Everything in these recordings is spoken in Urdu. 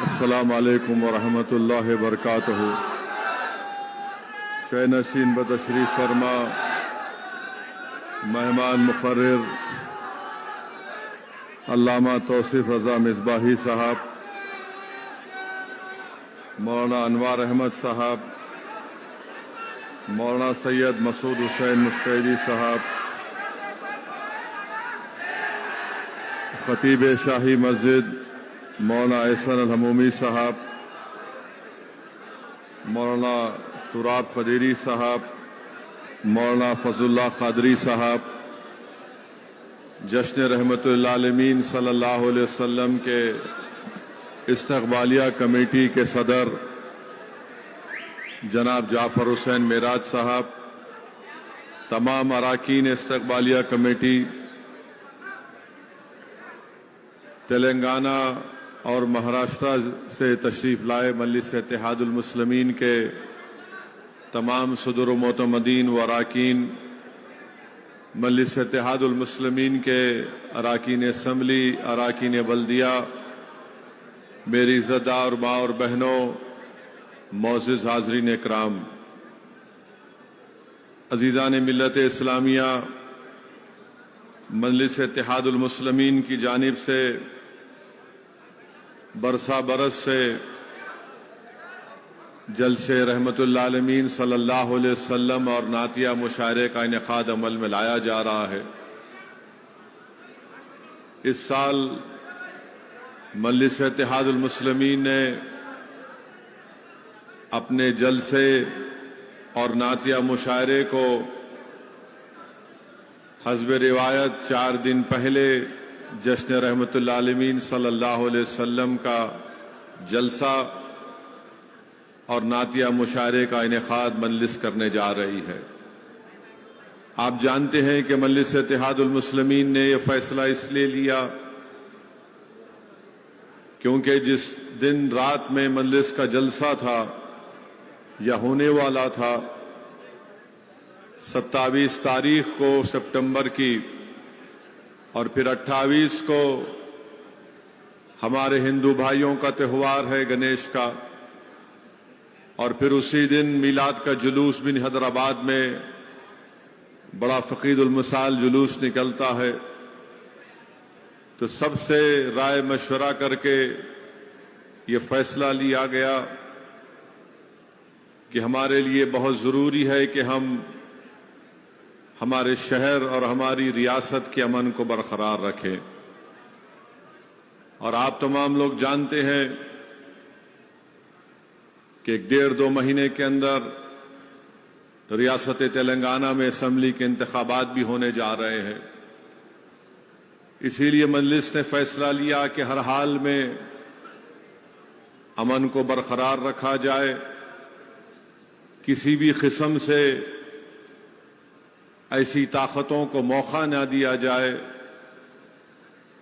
السلام علیکم ورحمۃ اللہ وبرکاتہ۔ شہ نشین بتشریف فرما مہمان مقرر علامہ توصیف رضا مصباحی صاحب، مولانا انوار احمد صاحب، مولانا سید مسعود حسین مستعیدی صاحب، خطیب شاہی مسجد مولانا احسن الحمومی صاحب، مولانا تراب قدیری صاحب، مولانا فضل اللہ قادری صاحب، جشن رحمت للعالمین صلی اللہ علیہ وسلم کے استقبالیہ کمیٹی کے صدر جناب جعفر حسین معراج صاحب، تمام اراکین استقبالیہ کمیٹی، تلنگانہ اور مہاراشٹرا سے تشریف لائے مجلس اتحاد المسلمین کے تمام صدر و معتمدین و اراکین، مجلس اتحاد المسلمین کے اراکین اسمبلی، اراکین بلدیہ، میری عزت دار ماں اور بہنوں، معزز حاضرین اکرام، عزیزان ملت اسلامیہ، مجلس اتحاد المسلمین کی جانب سے برسا برس سے جلسے رحمت للعالمین صلی اللہ علیہ وسلم اور نعتیہ مشاعرے کا انعقاد عمل میں لایا جا رہا ہے۔ اس سال مجلس اتحاد المسلمین نے اپنے جلسے اور نعتیہ مشاعرے کو حسب روایت 4 دن پہلے جشن رحمت للعالمین صلی اللہ علیہ وسلم کا جلسہ اور نعتیہ مشاعرے کا انعقاد مجلس کرنے جا رہی ہے۔ آپ جانتے ہیں کہ مجلس اتحاد المسلمین نے یہ فیصلہ اس لیے لیا کیونکہ جس دن رات میں مجلس کا جلسہ تھا یا ہونے والا تھا، 27 تاریخ کو سپٹمبر کی اور پھر 28 کو ہمارے ہندو بھائیوں کا تہوار ہے گنیش کا، اور پھر اسی دن میلاد کا جلوس بھی حیدرآباد میں بڑا فقید المثال جلوس نکلتا ہے۔ تو سب سے رائے مشورہ کر کے یہ فیصلہ لیا گیا کہ ہمارے لیے بہت ضروری ہے کہ ہم ہمارے شہر اور ہماری ریاست کے امن کو برقرار رکھیں، اور آپ تمام لوگ جانتے ہیں کہ 1.5-2 مہینے کے اندر ریاست تلنگانہ میں اسمبلی کے انتخابات بھی ہونے جا رہے ہیں۔ اسی لیے مجلس نے فیصلہ لیا کہ ہر حال میں امن کو برقرار رکھا جائے، کسی بھی قسم سے ایسی طاقتوں کو موقع نہ دیا جائے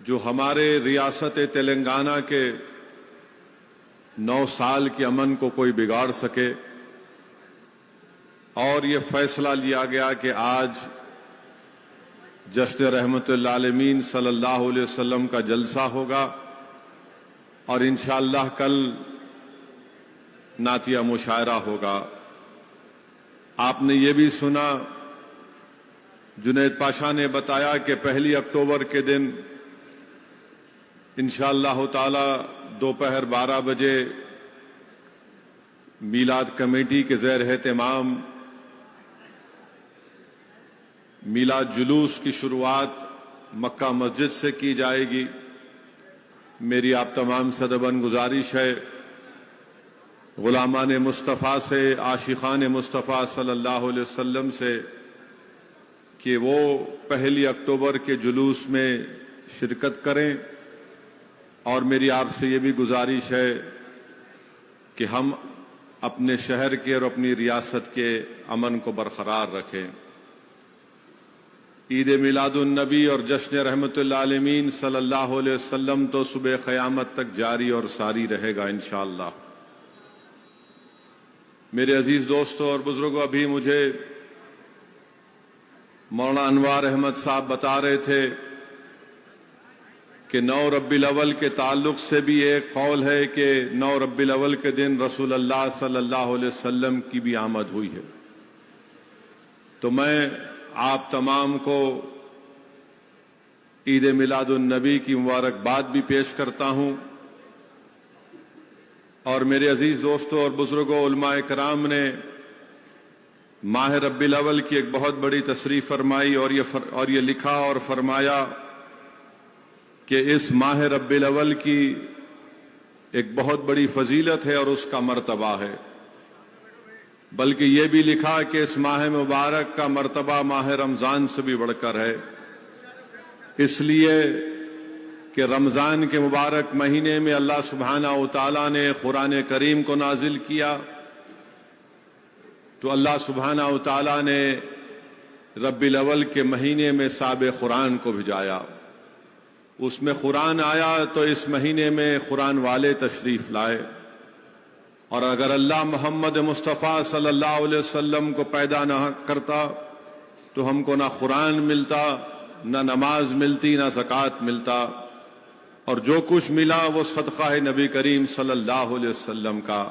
جو ہمارے ریاست تلنگانہ کے 9 سال کے امن کو کوئی بگاڑ سکے۔ اور یہ فیصلہ لیا گیا کہ آج جشن رحمت للعالمین صلی اللہ علیہ وسلم کا جلسہ ہوگا، اور انشاءاللہ کل نعتیہ مشاعرہ ہوگا۔ آپ نے یہ بھی سنا، جنید پاشا نے بتایا کہ 1 اکتوبر کے دن انشاءاللہ تعالی دوپہر 12 بجے میلاد کمیٹی کے زیر اہتمام میلاد جلوس کی شروعات مکہ مسجد سے کی جائے گی۔ میری آپ تمام سے ادباً گزارش ہے، غلامان مصطفیٰ سے، عاشقان مصطفیٰ صلی اللہ علیہ وسلم سے، کہ وہ 1 اکتوبر کے جلوس میں شرکت کریں، اور میری آپ سے یہ بھی گزارش ہے کہ ہم اپنے شہر کے اور اپنی ریاست کے امن کو برقرار رکھیں۔ عید میلاد النبی اور جشن رحمت للعالمین صلی اللہ علیہ وسلم تو صبح قیامت تک جاری اور ساری رہے گا انشاءاللہ۔ میرے عزیز دوستوں اور بزرگوں، ابھی مجھے مولانا انوار احمد صاحب بتا رہے تھے کہ 9 ربیع الاول کے تعلق سے بھی ایک قول ہے کہ 9 ربیع الاول کے دن رسول اللہ صلی اللہ علیہ وسلم کی بھی آمد ہوئی ہے۔ تو میں آپ تمام کو عید میلاد النبی کی مبارکباد بھی پیش کرتا ہوں، اور میرے عزیز دوستوں اور بزرگوں، علماء کرام نے ماہ ربیع الاول کی ایک بہت بڑی تصریح فرمائی اور یہ لکھا اور فرمایا کہ اس ماہ ربیع الاول کی ایک بہت بڑی فضیلت ہے اور اس کا مرتبہ ہے، بلکہ یہ بھی لکھا کہ اس ماہ مبارک کا مرتبہ ماہ رمضان سے بھی بڑھ کر ہے، اس لیے کہ رمضان کے مبارک مہینے میں اللہ سبحانہ و تعالیٰ نے قرآن کریم کو نازل کیا، تو اللہ سبحانہ و تعالیٰ نے ربیع الاول کے مہینے میں صاحب قرآن کو بھیجایا، اس میں قرآن آیا تو اس مہینے میں قرآن والے تشریف لائے، اور اگر اللہ محمد مصطفیٰ صلی اللہ علیہ وسلم کو پیدا نہ کرتا تو ہم کو نہ قرآن ملتا، نہ نماز ملتی، نہ زکوٰۃ ملتا، اور جو کچھ ملا وہ صدقہ ہے نبی کریم صلی اللہ علیہ وسلم کا۔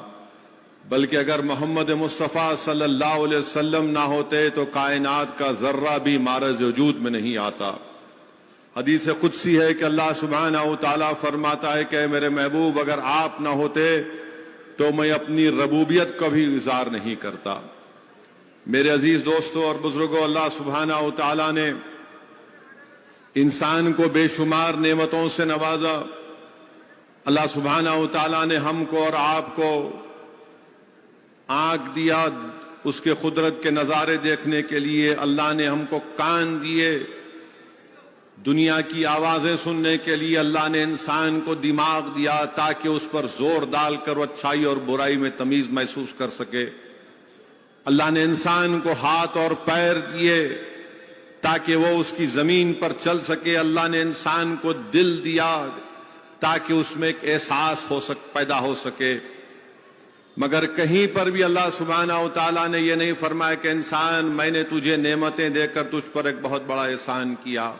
بلکہ اگر محمد مصطفیٰ صلی اللہ علیہ وسلم نہ ہوتے تو کائنات کا ذرہ بھی معرض وجود میں نہیں آتا۔ حدیث قدسی ہے کہ اللہ سبحانہ و تعالیٰ فرماتا ہے کہ اے میرے محبوب، اگر آپ نہ ہوتے تو میں اپنی ربوبیت کا بھی اظہار نہیں کرتا۔ میرے عزیز دوستوں اور بزرگوں، اللہ سبحانہ و تعالیٰ نے انسان کو بے شمار نعمتوں سے نوازا۔ اللہ سبحانہ و تعالیٰ نے ہم کو اور آپ کو آنکھ دیا اس کے قدرت کے نظارے دیکھنے کے لیے، اللہ نے ہم کو کان دیے دنیا کی آوازیں سننے کے لیے، اللہ نے انسان کو دماغ دیا تاکہ اس پر زور ڈال کر وہ اچھائی اور برائی میں تمیز محسوس کر سکے، اللہ نے انسان کو ہاتھ اور پیر دیے تاکہ وہ اس کی زمین پر چل سکے، اللہ نے انسان کو دل دیا تاکہ اس میں ایک احساس پیدا ہو سکے، مگر کہیں پر بھی اللہ سبحانہ و تعالیٰ نے یہ نہیں فرمایا کہ انسان میں نے تجھے نعمتیں دے کر تجھ پر ایک بہت بڑا احسان کیا۔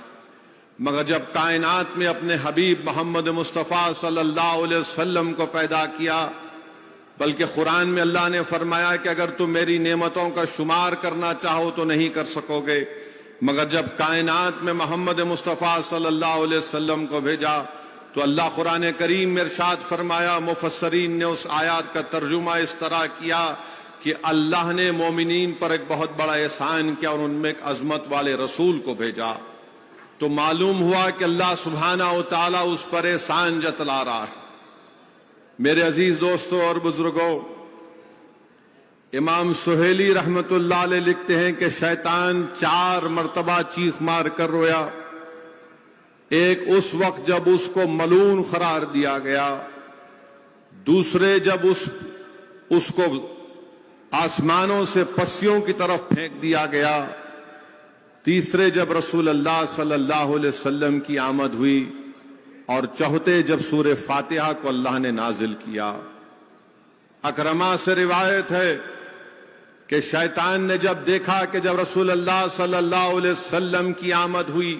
مگر جب کائنات میں اپنے حبیب محمد مصطفیٰ صلی اللہ علیہ وسلم کو پیدا کیا، بلکہ قرآن میں اللہ نے فرمایا کہ اگر تم میری نعمتوں کا شمار کرنا چاہو تو نہیں کر سکو گے، مگر جب کائنات میں محمد مصطفیٰ صلی اللہ علیہ وسلم کو بھیجا تو اللہ قرآن کریم میں ارشاد فرمایا، مفسرین نے اس آیات کا ترجمہ اس طرح کیا کہ اللہ نے مومنین پر ایک بہت بڑا احسان کیا اور ان میں ایک عظمت والے رسول کو بھیجا، تو معلوم ہوا کہ اللہ سبحانہ و تعالیٰ اس پر احسان جتلا رہا ہے۔ میرے عزیز دوستوں اور بزرگوں، امام سہیلی رحمت اللہ علیہ لکھتے ہیں کہ شیطان 4 مرتبہ چیخ مار کر رویا، ایک اس وقت جب اس کو ملعون قرار دیا گیا، دوسرے جب اس کو آسمانوں سے پسیوں کی طرف پھینک دیا گیا، تیسرے جب رسول اللہ صلی اللہ علیہ وسلم کی آمد ہوئی، اور چوتھے جب سورہ فاتحہ کو اللہ نے نازل کیا۔ اکرما سے روایت ہے کہ شیطان نے جب دیکھا کہ جب رسول اللہ صلی اللہ علیہ وسلم کی آمد ہوئی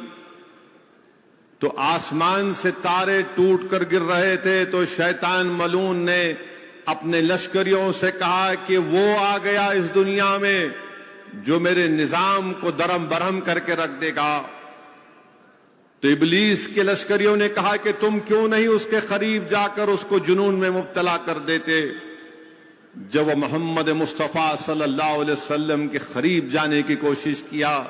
تو آسمان سے تارے ٹوٹ کر گر رہے تھے، تو شیطان ملعون نے اپنے لشکریوں سے کہا کہ وہ آ گیا اس دنیا میں جو میرے نظام کو درم برہم کر کے رکھ دے گا۔ تو ابلیس کے لشکریوں نے کہا کہ تم کیوں نہیں اس کے قریب جا کر اس کو جنون میں مبتلا کر دیتے۔ جب وہ محمد مصطفیٰ صلی اللہ علیہ وسلم کے قریب جانے کی کوشش کیا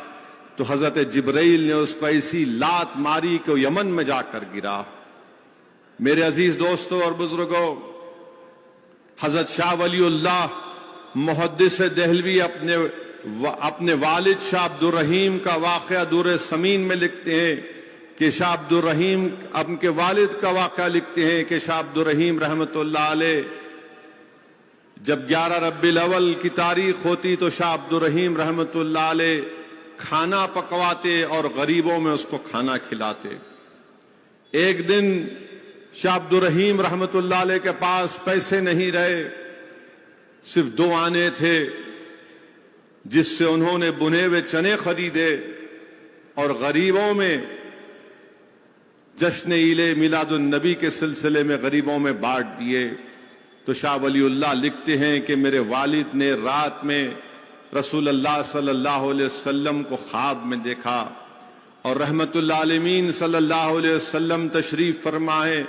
تو حضرت جبرائیل نے اس کو ایسی لات ماری کہ وہ یمن میں جا کر گرا۔ میرے عزیز دوستوں اور بزرگوں، حضرت شاہ ولی اللہ محدث دہلوی اپنے والد شاہ عبد الرحیم کا واقعہ دور سمین میں لکھتے ہیں کہ شاہ عبد الرحیم ان کے والد کا واقعہ لکھتے ہیں کہ شاہ عبد الرحیم رحمت اللہ علیہ جب 11 ربیع الاول کی تاریخ ہوتی تو شاہ عبد الرحیم رحمت اللہ علیہ کھانا پکواتے اور غریبوں میں اس کو کھانا کھلاتے۔ ایک دن شاہ عبد الرحیم رحمت اللہ علیہ کے پاس پیسے نہیں رہے، صرف 2 آنے تھے جس سے انہوں نے بنے ہوئے چنے خریدے اور غریبوں میں جشن عید میلاد النبی کے سلسلے میں غریبوں میں بانٹ دیے، تو شاہ ولی اللہ لکھتے ہیں کہ میرے والد نے رات میں رسول اللہ صلی اللہ علیہ وسلم کو خواب میں دیکھا، اور رحمت اللہ عالمین صلی اللہ علیہ وسلم تشریف فرمائے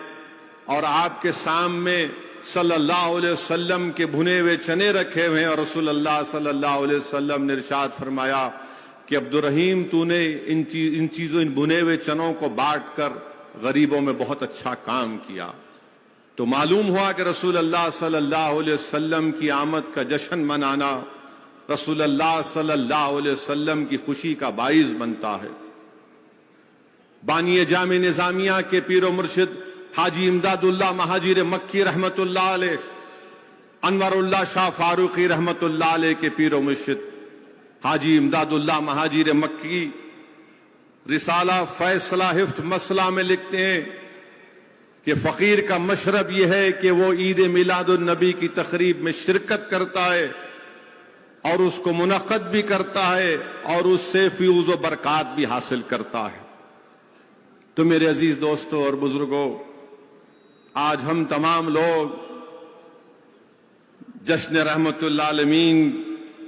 اور آپ کے سامنے صلی اللہ علیہ وسلم کے بھنے ہوئے چنے رکھے ہوئے، اور رسول اللہ صلی اللہ علیہ وسلم نے ارشاد فرمایا کہ عبد الرحیم تو نے ان چیزوں ان بھنے ہوئے چنوں کو بانٹ کر غریبوں میں بہت اچھا کام کیا۔ تو معلوم ہوا کہ رسول اللہ صلی اللہ علیہ وسلم کی آمد کا جشن منانا رسول اللہ صلی اللہ علیہ وسلم کی خوشی کا باعث بنتا ہے۔ بانی جامع نظامیہ کے پیر و مرشد حاجی امداد اللہ مہاجر مکی رحمت اللہ علیہ، انور اللہ شاہ فاروقی رحمت اللہ علیہ کے پیر و مرشد حاجی امداد اللہ مہاجر مکی رسالہ فیصلہ حفظ مسئلہ میں لکھتے ہیں کہ فقیر کا مشرب یہ ہے کہ وہ عید میلاد النبی کی تقریب میں شرکت کرتا ہے اور اس کو منعقد بھی کرتا ہے اور اس سے فیوز و برکات بھی حاصل کرتا ہے۔ تو میرے عزیز دوستوں اور بزرگوں، آج ہم تمام لوگ جشن رحمت اللہ عالمین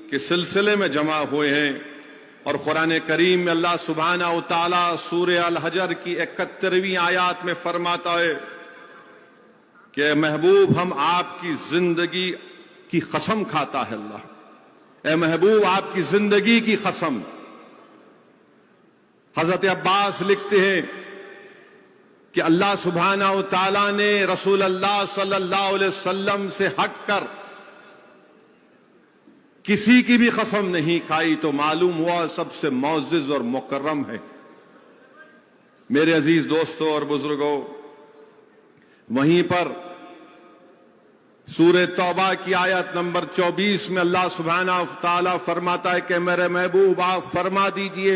کے سلسلے میں جمع ہوئے ہیں، اور قرآن کریم میں اللہ سبحانہ و تعالی سورہ الحجر کی 71ویں آیات میں فرماتا ہے کہ اے محبوب ہم آپ کی زندگی کی قسم کھاتا ہے اللہ، اے محبوب آپ کی زندگی کی قسم۔ حضرت عباس لکھتے ہیں کہ اللہ سبحانہ و تعالی نے رسول اللہ صلی اللہ علیہ وسلم سے ہٹ کر کسی کی بھی قسم نہیں کھائی، تو معلوم ہوا سب سے معزز اور مکرم ہے۔ میرے عزیز دوستوں اور بزرگوں، وہیں پر سورہ توبہ کی آیت نمبر 24 میں اللہ سبحانہ و تعالی فرماتا ہے کہ میرے محبوب آپ فرما دیجئے،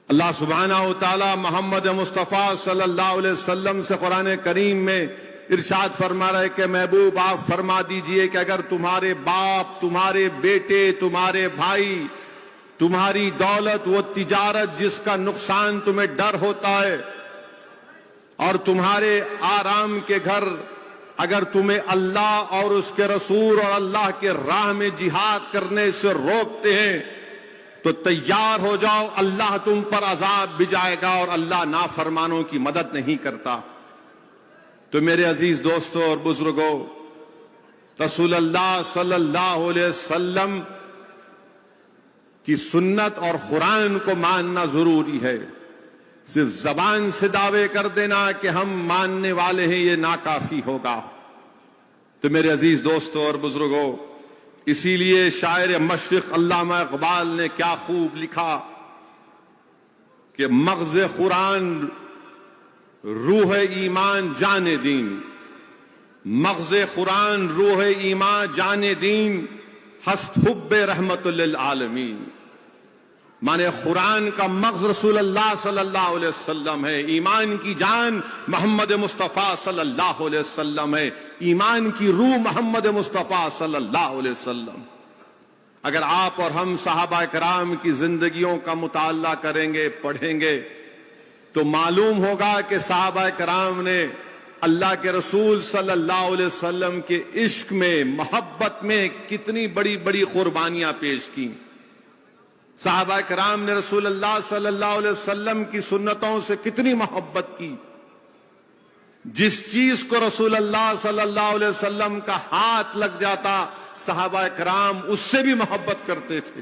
اللہ سبحانہ و تعالی محمد مصطفیٰ صلی اللہ علیہ وسلم سے قرآن کریم میں ارشاد فرما رہا ہے کہ محبوب آپ فرما دیجئے کہ اگر تمہارے باپ، تمہارے بیٹے، تمہارے بھائی، تمہاری دولت، وہ تجارت جس کا نقصان تمہیں ڈر ہوتا ہے، اور تمہارے آرام کے گھر اگر تمہیں اللہ اور اس کے رسول اور اللہ کے راہ میں جہاد کرنے سے روکتے ہیں تو تیار ہو جاؤ، اللہ تم پر عذاب بھجائے گا، اور اللہ نافرمانوں کی مدد نہیں کرتا۔ تو میرے عزیز دوستوں اور بزرگوں، رسول اللہ صلی اللہ علیہ وسلم کی سنت اور قرآن کو ماننا ضروری ہے۔ صرف زبان سے دعوے کر دینا کہ ہم ماننے والے ہیں یہ ناکافی ہوگا۔ تو میرے عزیز دوستوں اور بزرگوں، اسی لیے شاعر مشرق علامہ اقبال نے کیا خوب لکھا کہ مغز قرآن روح ایمان جان دین، مغز قرآن روح ایمان جان دین، ہست حب رحمت للعالمین۔ مانے قرآن کا مغز رسول اللہ صلی اللہ علیہ وسلم ہے، ایمان کی جان محمد مصطفیٰ صلی اللہ علیہ وسلم ہے، ایمان کی روح محمد مصطفیٰ صلی اللہ علیہ وسلم۔ اگر آپ اور ہم صحابہ کرام کی زندگیوں کا مطالعہ کریں گے، پڑھیں گے، تو معلوم ہوگا کہ صحابہ کرام نے اللہ کے رسول صلی اللہ علیہ وسلم کے عشق میں، محبت میں کتنی بڑی بڑی قربانیاں پیش کی۔ صحابہ کرام نے رسول اللہ صلی اللہ علیہ وسلم کی سنتوں سے کتنی محبت کی۔ جس چیز کو رسول اللہ صلی اللہ علیہ وسلم کا ہاتھ لگ جاتا، صحابہ کرام اس سے بھی محبت کرتے تھے۔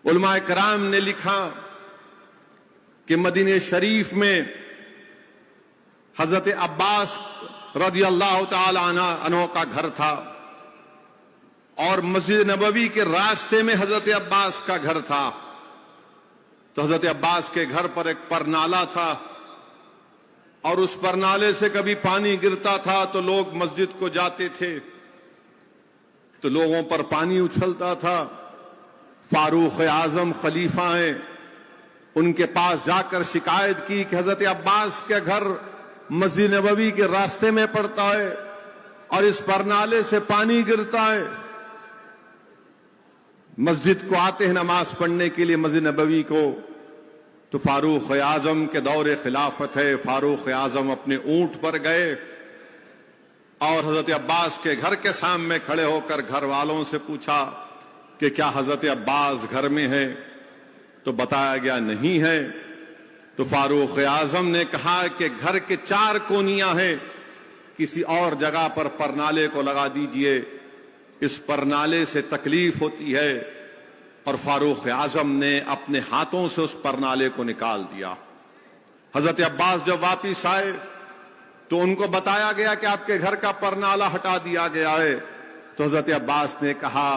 علماء کرام نے لکھا کہ مدینہ شریف میں حضرت عباس رضی اللہ تعالی عنہ کا گھر تھا، اور مسجد نبوی کے راستے میں حضرت عباس کا گھر تھا۔ تو حضرت عباس کے گھر پر ایک پرنالہ تھا، اور اس پرنالے سے کبھی پانی گرتا تھا تو لوگ مسجد کو جاتے تھے تو لوگوں پر پانی اچھلتا تھا۔ فاروق اعظم خلیفہ ہیں، ان کے پاس جا کر شکایت کی کہ حضرت عباس کے گھر مسجد نبوی کے راستے میں پڑتا ہے اور اس پرنالے سے پانی گرتا ہے۔ مسجد کو آتے ہیں نماز پڑھنے کے لیے مسجد نبوی کو، تو فاروق اعظم کے دور خلافت ہے، فاروق اعظم اپنے اونٹ پر گئے اور حضرت عباس کے گھر کے سامنے کھڑے ہو کر گھر والوں سے پوچھا کہ کیا حضرت عباس گھر میں ہے؟ تو بتایا گیا نہیں ہے۔ تو فاروق اعظم نے کہا کہ گھر کے 4 کونیاں ہیں، کسی اور جگہ پر پرنالے کو لگا دیجئے، اس پرنالے سے تکلیف ہوتی ہے۔ اور فاروق اعظم نے اپنے ہاتھوں سے اس پرنالے کو نکال دیا۔ حضرت عباس جب واپس آئے تو ان کو بتایا گیا کہ آپ کے گھر کا پرنالہ ہٹا دیا گیا ہے۔ تو حضرت عباس نے کہا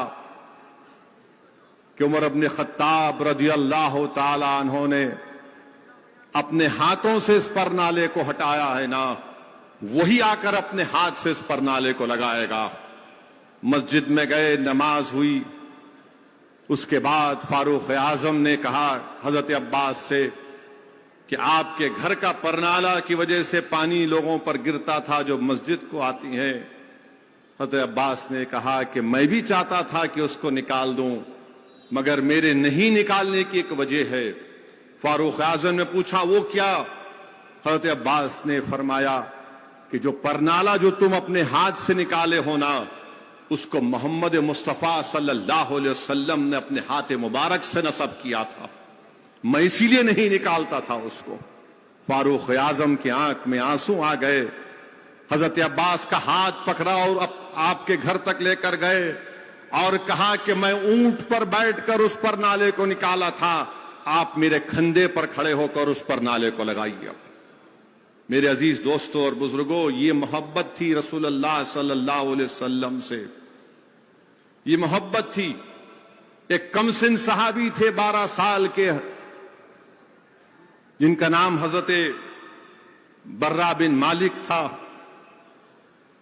کہ عمر بن خطاب رضی اللہ تعالی عنہ نے اپنے ہاتھوں سے اس پرنالے کو ہٹایا ہے نا، وہی آ کر اپنے ہاتھ سے اس پرنالے کو لگائے گا۔ مسجد میں گئے، نماز ہوئی۔ اس کے بعد فاروق اعظم نے کہا حضرت عباس سے کہ آپ کے گھر کا پرنالہ کی وجہ سے پانی لوگوں پر گرتا تھا جو مسجد کو آتی ہیں۔ حضرت عباس نے کہا کہ میں بھی چاہتا تھا کہ اس کو نکال دوں، مگر میرے نہیں نکالنے کی ایک وجہ ہے۔ فاروق اعظم نے پوچھا وہ کیا؟ حضرت عباس نے فرمایا کہ جو پرنالہ جو تم اپنے ہاتھ سے نکالے ہو نا، اس کو محمد مصطفیٰ صلی اللہ علیہ وسلم نے اپنے ہاتھ مبارک سے نصب کیا تھا، میں اسی لیے نہیں نکالتا تھا اس کو۔ فاروق اعظم کی آنکھ میں آنسو آ گئے۔ حضرت عباس کا ہاتھ پکڑا اور آپ کے گھر تک لے کر گئے اور کہا کہ میں اونٹ پر بیٹھ کر اس پر نالے کو نکالا تھا، آپ میرے کھندے پر کھڑے ہو کر اس پر نالے کو لگائیے۔ میرے عزیز دوستوں اور بزرگوں، یہ محبت تھی رسول اللہ صلی اللہ علیہ وسلم سے، یہ محبت تھی۔ ایک کم سن صحابی تھے 12 سال کے، جن کا نام حضرت برہ بن مالک تھا۔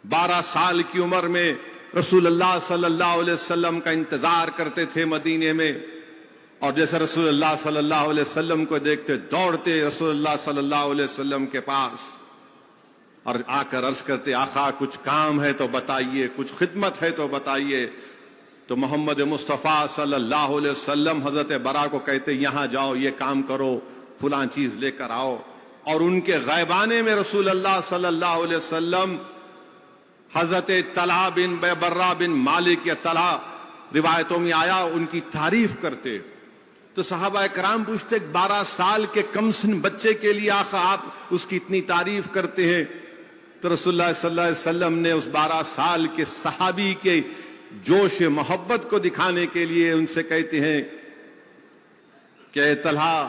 12 سال کی عمر میں رسول اللہ صلی اللہ علیہ وسلم کا انتظار کرتے تھے مدینے میں، اور جیسے رسول اللہ صلی اللہ علیہ وسلم کو دیکھتے دوڑتے رسول اللہ صلی اللہ علیہ وسلم کے پاس اور آ کر عرض کرتے آقا کچھ کام ہے تو بتائیے، کچھ خدمت ہے تو بتائیے۔ تو محمد مصطفیٰ صلی اللہ علیہ وسلم حضرت برا کو کہتے یہاں جاؤ، یہ کام کرو، فلاں چیز لے کر آؤ۔ اور ان کے غیبانے میں رسول اللہ صلی اللہ علیہ وسلم حضرت طلحہ بن برہ بن مالک یا طلحہ روایتوں میں آیا ان کی تعریف کرتے۔ تو صحابہ کرام پوچھتے 12 سال کے کم سن بچے کے لیے آقا آپ اس کی اتنی تعریف کرتے ہیں؟ تو رسول اللہ صلی اللہ علیہ وسلم نے اس 12 سال کے صحابی کے جوش محبت کو دکھانے کے لیے ان سے کہتے ہیں کہ اے طلحہ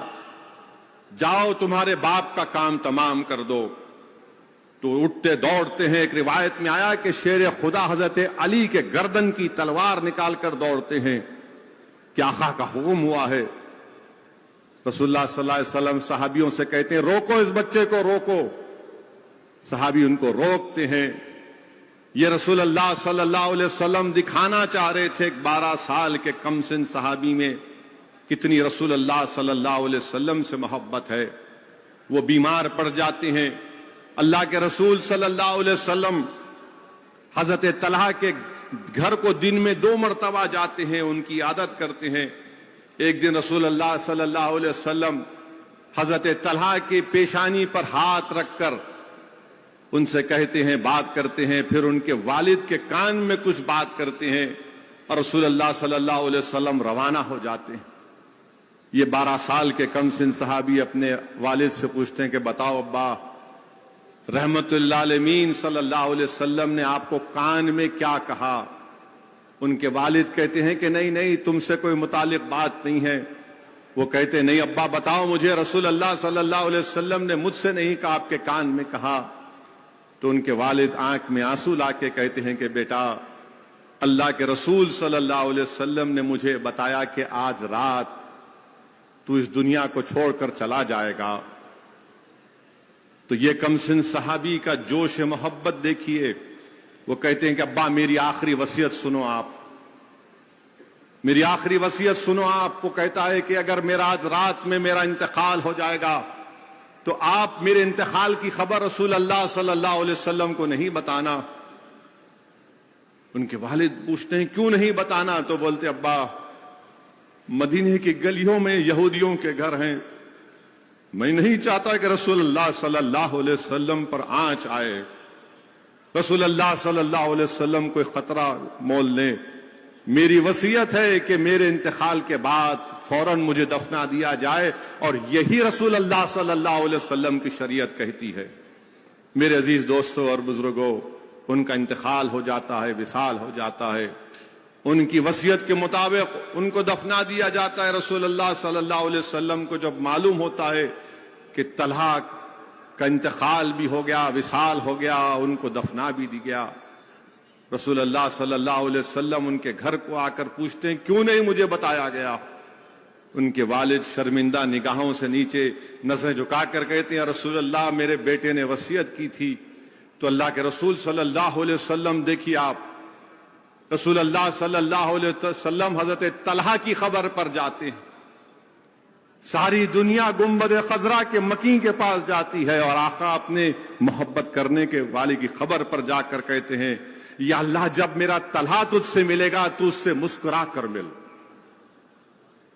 جاؤ تمہارے باپ کا کام تمام کر دو۔ تو اٹھتے دوڑتے ہیں۔ ایک روایت میں آیا کہ شیر خدا حضرت علی کے گردن کی تلوار نکال کر دوڑتے ہیں کہ آقا کا حکم ہوا ہے۔ رسول اللہ صلی اللہ علیہ وسلم صحابیوں سے کہتے ہیں روکو اس بچے کو، روکو۔ صحابی ان کو روکتے ہیں۔ یہ رسول اللہ صلی اللہ علیہ وسلم دکھانا چاہ رہے تھے 12 سال کے کم سن صحابی میں کتنی رسول اللہ صلی اللہ علیہ وسلم سے محبت ہے۔ وہ بیمار پڑ جاتے ہیں۔ اللہ کے رسول صلی اللہ علیہ وسلم حضرت طلحہ کے گھر کو دن میں 2 مرتبہ جاتے ہیں، ان کی عادت کرتے ہیں۔ ایک دن رسول اللہ صلی اللہ علیہ وسلم حضرت طلحہ کی پیشانی پر ہاتھ رکھ کر ان سے کہتے ہیں، بات کرتے ہیں، پھر ان کے والد کے کان میں کچھ بات کرتے ہیں اور رسول اللہ صلی اللہ علیہ وسلم روانہ ہو جاتے ہیں۔ یہ 12 سال کے کم سن صحابی اپنے والد سے پوچھتے ہیں کہ بتاؤ ابا، رحمت اللہ علیہ صلی اللہ علیہ وسلم نے آپ کو کان میں کیا کہا؟ ان کے والد کہتے ہیں کہ نہیں تم سے کوئی متعلق بات نہیں ہے۔ وہ کہتے نہیں ابا بتاؤ مجھے، رسول اللہ صلی اللہ علیہ وسلم نے مجھ سے نہیں کہا، آپ کے کان میں کہا۔ تو ان کے والد آنکھ میں آنسو لا کے کہتے ہیں کہ بیٹا اللہ کے رسول صلی اللہ علیہ وسلم نے مجھے بتایا کہ آج رات تو اس دنیا کو چھوڑ کر چلا جائے گا۔ تو یہ کم سن صحابی کا جوش محبت دیکھیے۔ وہ کہتے ہیں کہ ابا میری آخری وصیت سنو، آپ میری آخری وصیت سنو۔ آپ کو کہتا ہے کہ اگر میرا آج رات میں میرا انتقال ہو جائے گا تو آپ میرے انتقال کی خبر رسول اللہ صلی اللہ علیہ وسلم کو نہیں بتانا۔ ان کے والد پوچھتے ہیں کیوں نہیں بتانا؟ تو بولتے ابا مدینے کی گلیوں میں یہودیوں کے گھر ہیں، میں نہیں چاہتا کہ رسول اللہ صلی اللہ علیہ وسلم پر آنچ آئے، رسول اللہ صلی اللہ علیہ وسلم کوئی خطرہ مول لیں۔ میری وصیت ہے کہ میرے انتقال کے بعد فوراً مجھے دفنا دیا جائے، اور یہی رسول اللہ صلی اللہ علیہ وسلم کی شریعت کہتی ہے۔ میرے عزیز دوستوں اور بزرگوں، ان کا انتقال ہو جاتا ہے، وصال ہو جاتا ہے، ان کی وصیت کے مطابق ان کو دفنا دیا جاتا ہے۔ رسول اللہ صلی اللہ علیہ وسلم کو جب معلوم ہوتا ہے کہ طلحہ کا انتقال بھی ہو گیا، وصال ہو گیا، ان کو دفنا بھی دی گیا، رسول اللہ صلی اللہ علیہ وسلم ان کے گھر کو آ کر پوچھتے ہیں کیوں نہیں مجھے بتایا گیا؟ ان کے والد شرمندہ نگاہوں سے نیچے نظریں جھکا کر کہتے ہیں رسول اللہ میرے بیٹے نے وصیت کی تھی۔ تو اللہ کے رسول صلی اللہ علیہ وسلم، دیکھیے آپ، رسول اللہ صلی اللہ علیہ وسلم حضرت طلحہ کی خبر پر جاتے ہیں، ساری دنیا گنبد خضرا کے مکین کے پاس جاتی ہے، اور آقا اپنے محبت کرنے کے والے کی خبر پر جا کر کہتے ہیں یا اللہ جب میرا طلحہ تجھ سے ملے گا تو اس سے مسکرا کر مل۔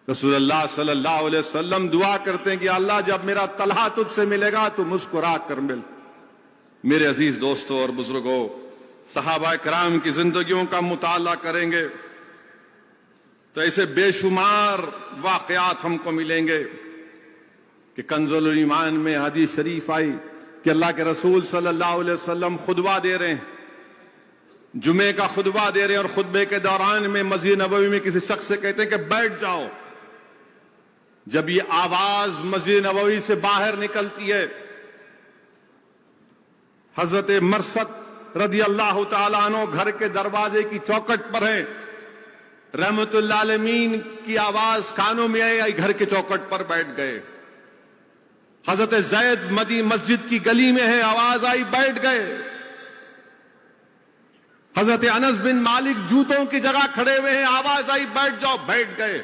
رسول اللہ صلی اللہ علیہ وسلم دعا کرتے ہیں کہ اللہ جب میرا طلحہ تجھ سے ملے گا تو مسکرا کر مل۔ میرے عزیز دوستوں اور بزرگوں، صحابہ کرام کی زندگیوں کا مطالعہ کریں گے تو ایسے بے شمار واقعات ہم کو ملیں گے کہ کنز الایمان میں حدیث شریف آئی کہ اللہ کے رسول صلی اللہ علیہ وسلم خطبہ دے رہے ہیں، جمعے کا خطبہ دے رہے ہیں، اور خطبے کے دوران میں مسجد نبوی میں کسی شخص سے کہتے ہیں کہ بیٹھ جاؤ۔ جب یہ آواز مسجد نبوی سے باہر نکلتی ہے، حضرت مرثد رضی اللہ تعالیٰ عنہ گھر کے دروازے کی چوکٹ پر ہیں، رحمت اللہ عالمین کی آواز کانوں میں آئی، گھر کے چوکٹ پر بیٹھ گئے۔ حضرت زید مسجد کی گلی میں ہے، آواز آئی، بیٹھ گئے۔ حضرت انس بن مالک جوتوں کی جگہ کھڑے ہوئے ہیں، آواز آئی، بیٹھ جاؤ، بیٹھ گئے۔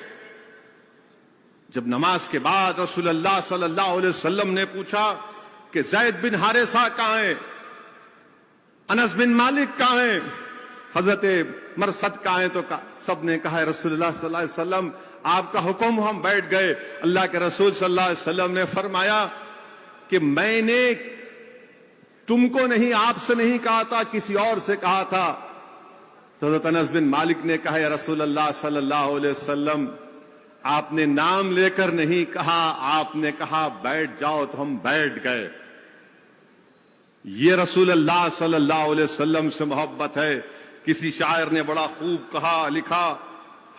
جب نماز کے بعد رسول اللہ صلی اللہ علیہ وسلم نے پوچھا کہ زید بن حارثہ کہاں ہیں، انس بن مالک کہاں ہیں، حضرت مرثد کہاں ہیں، تو سب نے کہا رسول اللہ صلی اللہ علیہ وسلم آپ کا حکم، ہم بیٹھ گئے۔ اللہ کے رسول صلی اللہ علیہ وسلم نے فرمایا کہ میں نے تم کو نہیں، آپ سے نہیں کہا تھا، کسی اور سے کہا تھا۔ حضرت انس بن مالک نے کہا یا رسول اللہ صلی اللہ علیہ وسلم آپ نے نام لے کر نہیں کہا، آپ نے کہا بیٹھ جاؤ، تو ہم بیٹھ گئے۔ یہ رسول اللہ صلی اللہ علیہ وسلم سے محبت ہے۔ کسی شاعر نے بڑا خوب کہا، لکھا،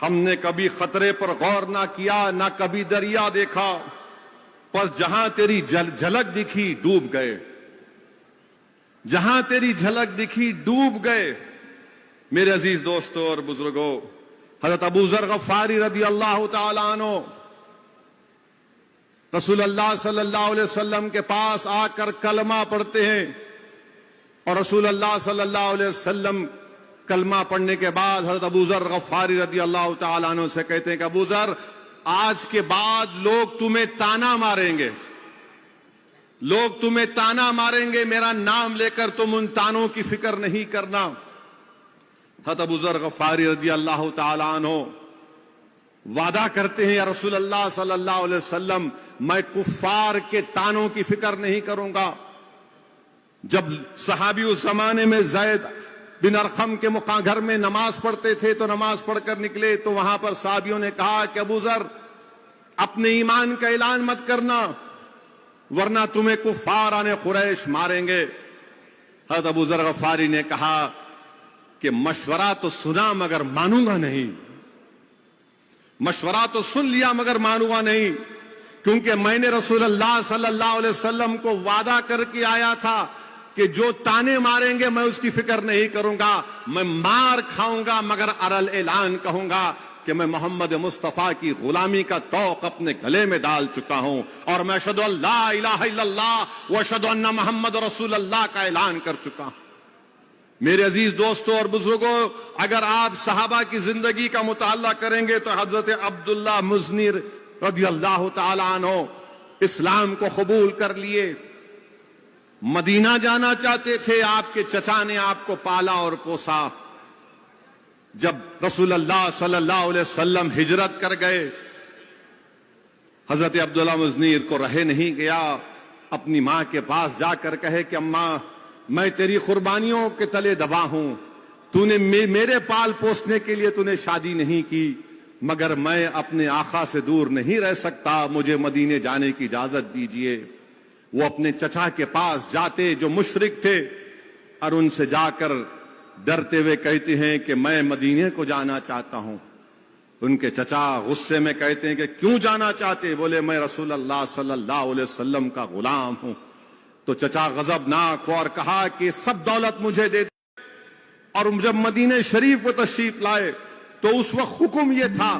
ہم نے کبھی خطرے پر غور نہ کیا، نہ کبھی دریا دیکھا، پر جہاں تیری جھلک دکھی ڈوب گئے، جہاں تیری جھلک دکھی ڈوب گئے۔ میرے عزیز دوستوں اور بزرگوں، حضرت ابو ذر غفاری رضی اللہ تعالیٰ عنہ رسول اللہ صلی اللہ علیہ وسلم کے پاس آ کر کلمہ پڑھتے ہیں، اور رسول اللہ صلی اللہ علیہ وسلم کلمہ پڑھنے کے بعد حضرت ابو ذر غفاری رضی اللہ تعالیٰ عنہ سے کہتے ہیں کہ ابو ذر آج کے بعد لوگ تمہیں تانا ماریں گے، لوگ تمہیں تانا ماریں گے، میرا نام لے کر تم ان تانوں کی فکر نہیں کرنا۔ حضرت ابو ذر غفاری رضی اللہ تعالیٰ عنہ وعدہ کرتے ہیں یا رسول اللہ صلی اللہ علیہ وسلم میں کفار کے تانوں کی فکر نہیں کروں گا۔ جب صحابی اس زمانے میں زید بن ارقم کے گھر میں نماز پڑھتے تھے تو نماز پڑھ کر نکلے تو وہاں پر صحابیوں نے کہا کہ ابو ذر اپنے ایمان کا اعلان مت کرنا ورنہ تمہیں کفاران قریش ماریں گے۔ حضرت ابو ذر غفاری نے کہا کہ مشورہ تو سنا مگر مانوں گا نہیں، مشورہ تو سن لیا مگر مانوں گا نہیں، کیونکہ میں نے رسول اللہ صلی اللہ علیہ وسلم کو وعدہ کر کے آیا تھا کہ جو تانے ماریں گے میں اس کی فکر نہیں کروں گا، میں مار کھاؤں گا مگر ارل اعلان کہوں گا کہ میں محمد مصطفیٰ کی غلامی کا طوق اپنے گلے میں ڈال چکا ہوں، اور میں اشہدو ان لا الہ الا اللہ واشہدو ان محمد رسول اللہ کا اعلان کر چکا ہوں۔ میرے عزیز دوستوں اور بزرگوں، اگر آپ صحابہ کی زندگی کا مطالعہ کریں گے تو حضرت عبداللہ مزنی رضی اللہ تعالی عنہ اسلام کو قبول کر لیے، مدینہ جانا چاہتے تھے، آپ کے چچا نے آپ کو پالا اور پوسا۔ جب رسول اللہ صلی اللہ علیہ وسلم ہجرت کر گئے، حضرت عبداللہ مزنیر کو رہے نہیں گیا، اپنی ماں کے پاس جا کر کہے کہ اماں میں تیری قربانیوں کے تلے دبا ہوں، تو نے میرے پال پوسنے کے لیے تو نے شادی نہیں کی، مگر میں اپنے آقا سے دور نہیں رہ سکتا، مجھے مدینے جانے کی اجازت دیجیے۔ وہ اپنے چچا کے پاس جاتے جو مشرک تھے اور ان سے جا کر ڈرتے ہوئے کہتے ہیں کہ میں مدینے کو جانا چاہتا ہوں۔ ان کے چچا غصے میں کہتے ہیں کہ کیوں جانا چاہتے؟ بولے میں رسول اللہ صلی اللہ علیہ وسلم کا غلام ہوں۔ تو چچا غضبناک اور کہا کہ سب دولت مجھے دے دے۔ اور جب مدینے شریف کو تشریف لائے تو اس وقت حکم یہ تھا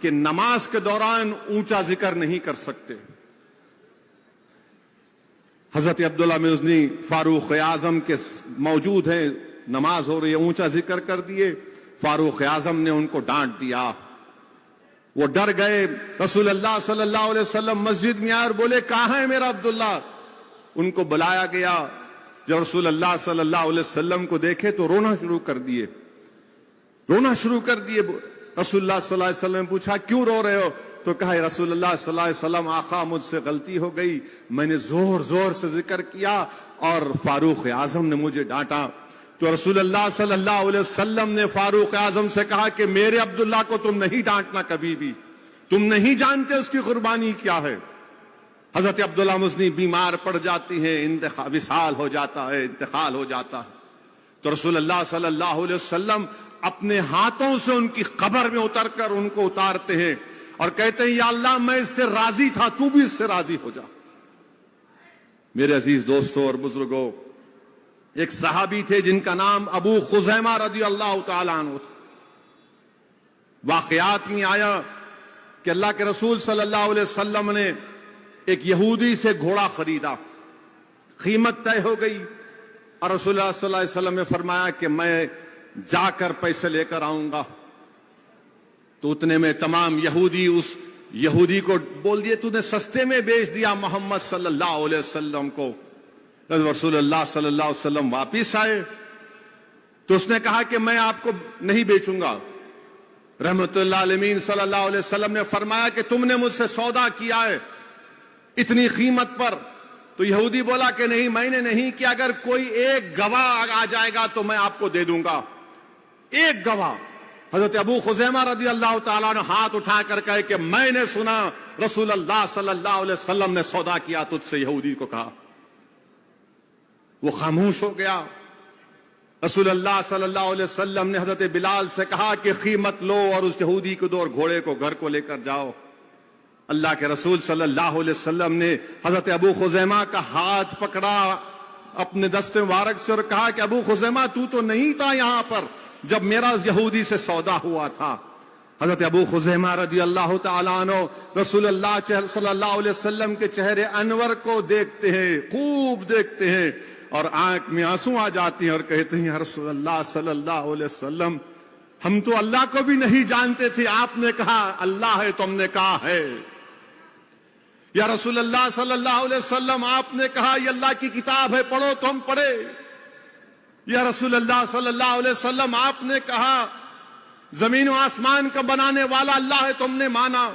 کہ نماز کے دوران اونچا ذکر نہیں کر سکتے۔ حضرت عبداللہ مزنی فاروق اعظم کے موجود ہیں، نماز ہو رہی ہے، اونچا ذکر کر دیے۔ فاروق اعظم نے ان کو ڈانٹ دیا، وہ ڈر گئے۔ رسول اللہ صلی اللہ علیہ وسلم مسجد میں آئے اور بولے کہاں ہے میرا عبداللہ؟ ان کو بلایا گیا۔ جب رسول اللہ صلی اللہ علیہ وسلم کو دیکھے تو رونا شروع کر دیے، رونا شروع کر دیے۔ رسول اللہ صلی اللہ علیہ وسلم نے پوچھا کیوں رو رہے ہو؟ تو کہا رسول اللہ صلی اللہ علیہ وسلم آقا مجھ سے غلطی ہو گئی، میں نے زور زور سے ذکر کیا اور فاروق اعظم نے مجھے ڈانٹا۔ تو رسول اللہ صلی اللہ علیہ وسلم نے فاروق اعظم سے کہا کہ میرے عبداللہ کو تم نہیں ڈانٹنا کبھی بھی، تم نہیں جانتے اس کی قربانی کیا ہے۔ حضرت عبداللہ مزنی بیمار پڑ جاتی ہیں، وصال ہو جاتا ہے، انتقال ہو جاتا ہے۔ تو رسول اللہ صلی اللہ علیہ وسلم اپنے ہاتھوں سے ان کی قبر میں اتر کر ان کو اتارتے ہیں اور کہتے ہیں یا اللہ میں اس سے راضی تھا، تو بھی اس سے راضی ہو جا۔ میرے عزیز دوستوں اور بزرگوں، ایک صحابی تھے جن کا نام ابو خزیمہ رضی اللہ تعالیٰ عنہ تھا۔ واقعات میں آیا کہ اللہ کے رسول صلی اللہ علیہ وسلم نے ایک یہودی سے گھوڑا خریدا، قیمت طے ہو گئی اور رسول اللہ صلی اللہ علیہ وسلم نے فرمایا کہ میں جا کر پیسے لے کر آؤں گا۔ تو اتنے میں تمام یہودی اس یہودی کو بول دیے تو نے سستے میں بیچ دیا محمد صلی اللہ علیہ وسلم کو۔ رسول اللہ صلی اللہ علیہ وسلم واپس آئے تو اس نے کہا کہ میں آپ کو نہیں بیچوں گا۔ رحمت اللہ علیہ صلی اللہ علیہ وسلم نے فرمایا کہ تم نے مجھ سے سودا کیا ہے اتنی قیمت پر؟ تو یہودی بولا کہ نہیں میں نے نہیں کیا، اگر کوئی ایک گواہ آ جائے گا تو میں آپ کو دے دوں گا، ایک گواہ۔ حضرت ابو خزیمہ رضی اللہ تعالیٰ نے ہاتھ اٹھا کر کہے کہ میں نے سنا رسول اللہ صلی اللہ علیہ وسلم نے سودا کیا تجھ سے، یہودی کو کہا۔ وہ خاموش ہو گیا۔ رسول اللہ صلی اللہ علیہ وسلم نے حضرت بلال سے کہا کہ قیمت لو اور اس یہودی کو دو اور گھوڑے کو گھر کو لے کر جاؤ۔ اللہ کے رسول صلی اللہ علیہ وسلم نے حضرت ابو خزیمہ کا ہاتھ پکڑا اپنے دست مبارک سے اور کہا کہ ابو خزیمہ تو نہیں تھا یہاں پر جب میرا یہودی سے سودا ہوا تھا۔ حضرت ابو خزیمہ رضی اللہ تعالیٰ عنہ رسول اللہ صلی اللہ علیہ وسلم کے چہرے انور کو دیکھتے ہیں، خوب دیکھتے ہیں اور آنکھ میں آنسو آ جاتے ہیں اور کہتے ہیں یا رسول اللہ صلی اللہ علیہ وسلم ہم تو اللہ کو بھی نہیں جانتے تھے، آپ نے کہا اللہ ہے تو ہم نے کہا ہے۔ یا رسول اللہ صلی اللہ علیہ وسلم آپ نے کہا یہ اللہ کی کتاب ہے پڑھو تو ہم پڑھے۔ یا رسول اللہ صلی اللہ علیہ وسلم آپ نے کہا زمین و آسمان کا بنانے والا اللہ ہے تو ہم نے مانا۔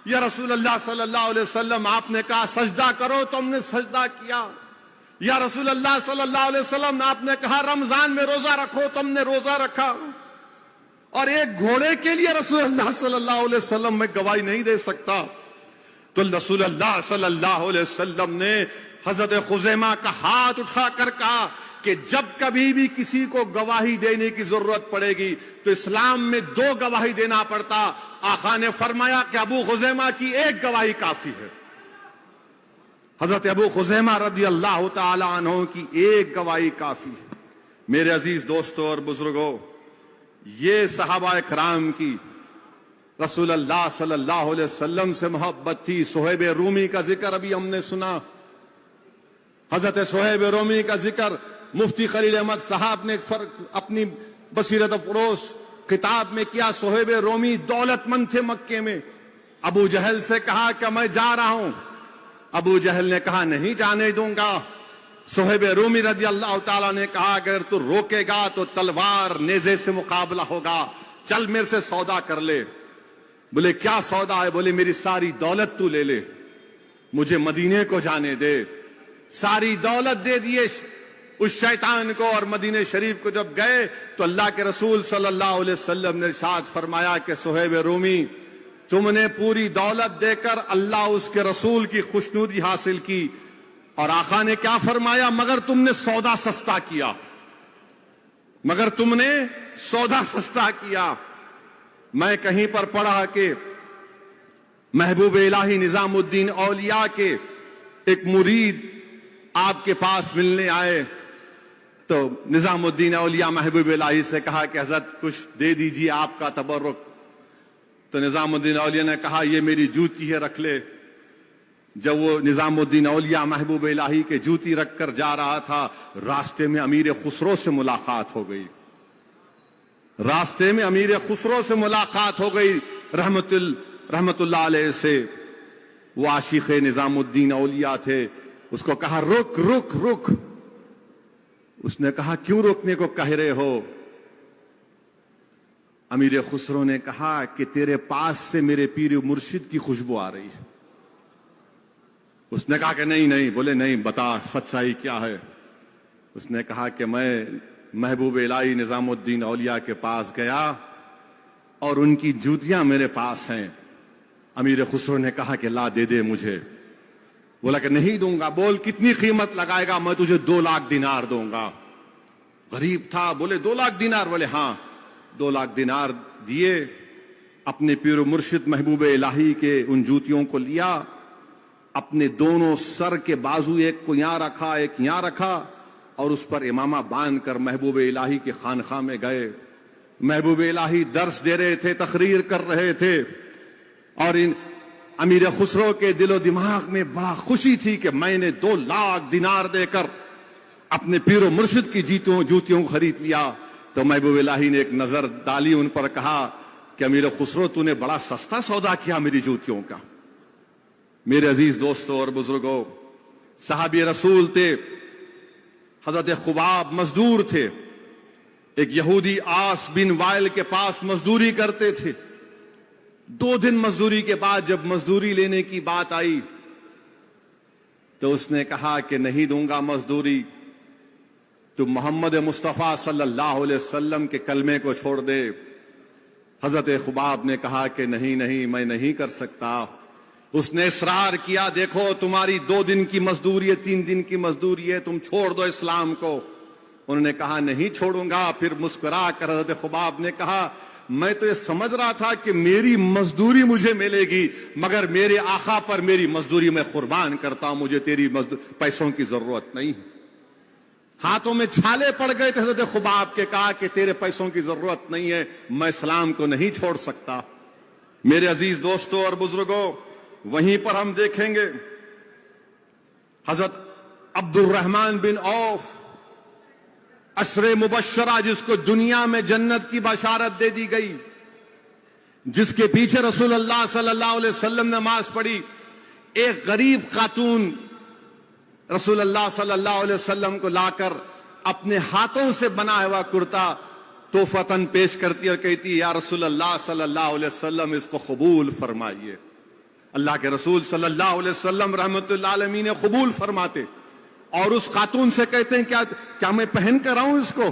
یا رسول اللہ صلی اللہ علیہ وسلم آپ نے کہا سجدہ کرو تو ہم نے سجدہ کیا۔ یا رسول اللہ صلی اللہ علیہ وسلم آپ نے کہا رمضان میں روزہ رکھو تو ہم نے روزہ رکھا۔ اور ایک گھوڑے کے لیے رسول اللہ صلی اللہ علیہ وسلم میں گواہی نہیں دے سکتا۔ تو رسول اللہ صلی اللہ علیہ وسلم نے حضرت خزیمہ کا ہاتھ اٹھا کر کہا کہ جب کبھی بھی کسی کو گواہی دینے کی ضرورت پڑے گی تو اسلام میں 2 گواہی دینا پڑتا۔ آقا نے فرمایا کہ ابو خزیمہ کی ایک گواہی کافی ہے۔ حضرت ابو خزیمہ رضی اللہ تعالی عنہ کی ایک گواہی کافی ہے۔ میرے عزیز دوستوں اور بزرگوں، یہ صحابہ کرام کی رسول اللہ صلی اللہ علیہ وسلم سے محبت تھی۔ صہیب رومی کا ذکر ابھی ہم نے سنا، حضرت صہیب رومی کا ذکر مفتی خلیل احمد صاحب نے اپنی بصیرت افروز کتاب میں کیا۔ صہیب رومی دولت مند تھے مکے میں۔ ابو جہل سے کہا کہ میں جا رہا ہوں، ابو جہل نے کہا نہیں جانے دوں گا۔ صہیب رومی رضی اللہ تعالیٰ نے کہا اگر تو روکے گا تو تلوار نیزے سے مقابلہ ہوگا، چل میرے سے سودا کر لے۔ بولے کیا سودا ہے؟ بولے میری ساری دولت تو لے لے، مجھے مدینے کو جانے دے۔ ساری دولت دے دیے اس شیطان کو، اور مدینے شریف کو جب گئے تو اللہ کے رسول صلی اللہ علیہ وسلم نے ارشاد فرمایا کہ صہیب رومی، تم نے پوری دولت دے کر اللہ اس کے رسول کی خوشنودی حاصل کی، اور آقا نے کیا فرمایا؟ مگر تم نے سودا سستا کیا، مگر تم نے سودا سستا کیا۔ میں کہیں پر پڑھا کہ محبوب الہی نظام الدین اولیاء کے ایک مرید آپ کے پاس ملنے آئے، تو نظام الدین اولیاء محبوب الہی سے کہا کہ حضرت کچھ دے دیجیے آپ کا تبرک۔ تو نظام الدین اولیاء نے کہا یہ میری جوتی ہے، رکھ لے۔ جب وہ نظام الدین اولیاء محبوب الہی کے جوتی رکھ کر جا رہا تھا، راستے میں امیر خسرو سے ملاقات ہو گئی، راستے میں امیر خسرو سے ملاقات ہو گئی رحمت اللہ علیہ سے۔ وہ عاشق نظام الدین اولیاء تھے۔ اس کو کہا رک رک رک۔ اس نے کہا کیوں روکنے کو کہہ رہے ہو؟ امیر خسرو نے کہا کہ تیرے پاس سے میرے پیر مرشد کی خوشبو آ رہی ہے۔ اس نے کہا کہ نہیں نہیں۔ بولے نہیں، بتا سچائی کیا ہے؟ اس نے کہا کہ میں محبوب الہی نظام الدین اولیاء کے پاس گیا اور ان کی جوتیاں میرے پاس ہیں۔ امیر خسرو نے کہا کہ لا دے دے مجھے۔ بولا کہ نہیں دوں گا۔ بول کتنی قیمت لگائے گا؟ میں تجھے 2 لاکھ دینار دوں گا۔ غریب تھا، بولے 2 لاکھ دینار؟ بولے ہاں۔ 2 لاکھ دینار دیے، اپنے پیر و مرشد محبوب الہی کے ان جوتیوں کو لیا، اپنے دونوں سر کے بازو ایک کو یہاں رکھا ایک یہاں رکھا، اور اس پر امامہ باندھ کر محبوب الہی کے خانقاہ میں گئے۔ محبوب الہی درس دے رہے تھے، تقریر کر رہے تھے، اور امیر خسرو کے دل و دماغ میں بڑا خوشی تھی کہ میں نے 2 لاکھ دینار دے کر اپنے پیر و مرشد کی جوتیوں خرید لیا۔ تو محبوب الہی نے ایک نظر ڈالی ان پر، کہا کہ امیر خسرو تو نے بڑا سستا سودا کیا میری جوتیوں کا۔ میرے عزیز دوستوں اور بزرگوں، صحابی رسول تھے، حضرت خباب مزدور تھے، ایک یہودی آس بن وائل کے پاس مزدوری کرتے تھے۔ 2 دن مزدوری کے بعد جب مزدوری لینے کی بات آئی تو اس نے کہا کہ نہیں دوں گا مزدوری، تو محمد مصطفیٰ صلی اللہ علیہ وسلم کے کلمے کو چھوڑ دے۔ حضرت خباب نے کہا کہ نہیں نہیں، میں نہیں کر سکتا۔ اس نے اصرار کیا، دیکھو تمہاری 2 دن کی مزدوری ہے، 3 دن کی مزدوری ہے، تم چھوڑ دو اسلام کو۔ انہوں نے کہا نہیں چھوڑوں گا۔ پھر مسکرا کر حضرت خباب نے کہا میں تو یہ سمجھ رہا تھا کہ میری مزدوری مجھے ملے گی، مگر میرے آقا پر میری مزدوری میں قربان کرتا ہوں، مجھے تیری پیسوں کی ضرورت نہیں۔ ہاتھوں میں چھالے پڑ گئے تھے حضرت خباب کے، کہا کہ تیرے پیسوں کی ضرورت نہیں ہے، میں اسلام کو نہیں چھوڑ سکتا۔ میرے عزیز دوستوں اور بزرگوں، وہیں پر ہم دیکھیں گے حضرت عبد الرحمن بن عوف، عشر مبشرہ، جس کو دنیا میں جنت کی بشارت دے دی گئی، جس کے پیچھے رسول اللہ صلی اللہ علیہ وسلم نے نماز پڑھی۔ ایک غریب خاتون رسول اللہ صلی اللہ علیہ وسلم کو لا کر اپنے ہاتھوں سے بنا ہوا کرتا تحفتاً پیش کرتی اور کہتی یا رسول اللہ صلی اللہ علیہ وسلم اس کو قبول فرمائیے۔ اللہ کے رسول صلی اللہ علیہ وسلم رحمت اللہ عالمین قبول فرماتے، اور اس خاتون سے کہتے ہیں کیا میں پہن کر آؤں اس کو؟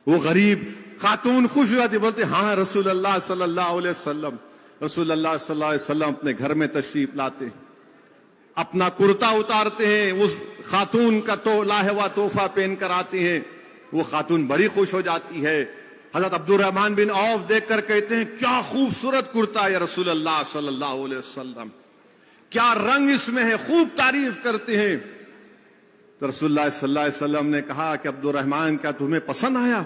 وہ غریب خاتون خوش ہو جاتی، بولتے ہاں رسول اللہ صلی اللہ علیہ وسلم۔ رسول اللہ صلی اللہ علیہ وسلم اپنے گھر میں تشریف لاتے ہیں، اپنا کرتا اتارتے ہیں، اس خاتون کا تو لاہوا تحفہ پہن کر آتے ہیں۔ وہ خاتون بڑی خوش ہو جاتی ہے۔ حضرت عبد الرحمن بن عوف دیکھ کر کہتے ہیں کیا خوبصورت کرتا ہے یا رسول اللہ صلی اللہ علیہ وسلم، کیا رنگ اس میں ہے، خوب تعریف کرتے ہیں۔ تو رسول اللہ صلی اللہ علیہ وسلم نے کہا کہ عبد الرحمن کیا تمہیں پسند آیا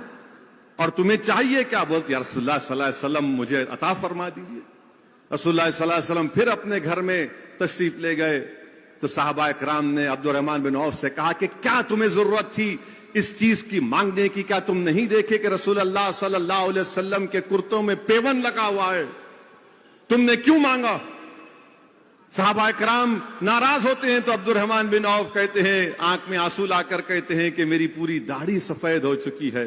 اور تمہیں چاہیے کیا؟ بولتے یا رسول اللہ صلی اللہ علیہ وسلم مجھے عطا فرما دیجیے۔ رسول اللہ صلی اللہ علیہ وسلم پھر اپنے گھر میں تشریف لے گئے تو صحابہ اکرام نے عبد الرحمن بن عوف سے کہا کہ کیا تمہیں ضرورت تھی اس چیز کی مانگنے کی؟ کیا تم نہیں دیکھے کہ رسول اللہ صلی اللہ علیہ وسلم کے کرتوں میں پیون لگا ہوا ہے؟ تم نے کیوں مانگا؟ صحابہ اکرام ناراض ہوتے ہیں تو عبد الرحمن بن عوف کہتے ہیں، آنکھ میں آنسو لا کر کہتے ہیں کہ میری پوری داڑھی سفید ہو چکی ہے،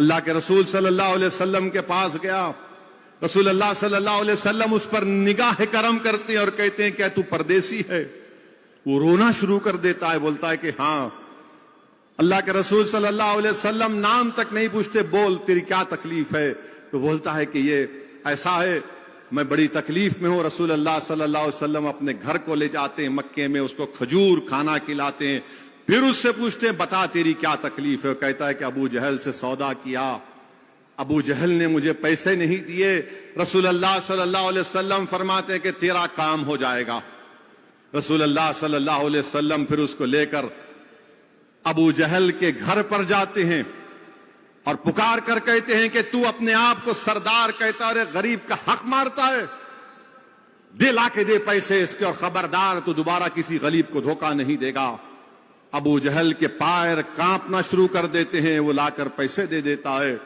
اللہ کے رسول صلی اللہ علیہ وسلم کے پاس گیا. رسول اللہ صلی اللہ علیہ وسلم اس پر نگاہ کرم کرتے ہیں اور کہتے ہیں کیا تو پردیسی ہے؟ وہ رونا شروع کر دیتا ہے, بولتا ہے کہ ہاں. اللہ کے رسول صلی اللہ علیہ وسلم نام تک نہیں پوچھتے, بول تیری کیا تکلیف ہے؟ تو بولتا ہے کہ یہ ایسا ہے, میں بڑی تکلیف میں ہوں. رسول اللہ صلی اللہ علیہ وسلم اپنے گھر کو لے جاتے ہیں مکے میں, اس کو کھجور کھانا کھلاتے ہیں, پھر اس سے پوچھتے ہیں بتا تیری کیا تکلیف ہے؟ کہتا ہے کہ ابو جہل سے سودا کیا, ابو جہل نے مجھے پیسے نہیں دیے. رسول اللہ صلی اللہ علیہ وسلم فرماتے ہیں کہ تیرا کام ہو جائے گا. رسول اللہ صلی اللہ علیہ وسلم پھر اس کو لے کر ابو جہل کے گھر پر جاتے ہیں اور پکار کر کہتے ہیں کہ تو اپنے آپ کو سردار کہتا ہے, غریب کا حق مارتا ہے, دے لا کے دے پیسے اس کے, اور خبردار تو دوبارہ کسی غریب کو دھوکہ نہیں دے گا. ابو جہل کے پیر کانپنا شروع کر دیتے ہیں, وہ لا کر پیسے دے دیتا ہے.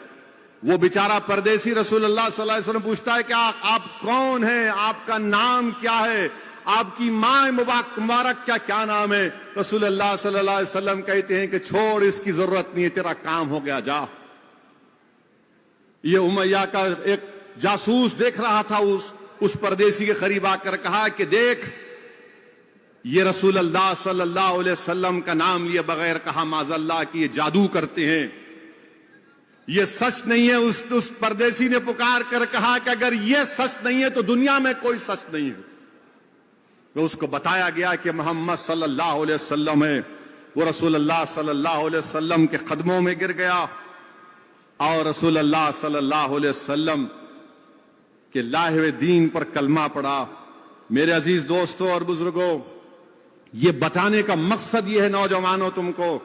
وہ بیچارہ پردیسی رسول اللہ صلی اللہ علیہ وسلم پوچھتا ہے کہ آپ کون ہیں, آپ کا نام کیا ہے, آپ کی ماں مبارک کیا نام ہے؟ رسول اللہ صلی اللہ علیہ وسلم کہتے ہیں کہ چھوڑ, اس کی ضرورت نہیں ہے, تیرا کام ہو گیا, جا. یہ امیہ کا ایک جاسوس دیکھ رہا تھا, اس پردیسی کے قریب آ کر کہا کہ دیکھ, یہ رسول اللہ صلی اللہ علیہ وسلم کا نام لیے بغیر کہا معاذ اللہ کہ یہ جادو کرتے ہیں, یہ سچ نہیں ہے. اس پردیسی نے پکار کر کہا کہ اگر یہ سچ نہیں ہے تو دنیا میں کوئی سچ نہیں ہے. اس کو بتایا گیا کہ محمد صلی اللہ علیہ وسلم ہے. وہ رسول اللہ صلی اللہ علیہ وسلم کے قدموں میں گر گیا اور رسول اللہ صلی اللہ علیہ وسلم کے لائے ہوئے دین پر کلمہ پڑا. میرے عزیز دوستوں اور بزرگوں, یہ بتانے کا مقصد یہ ہے نوجوانوں تم کو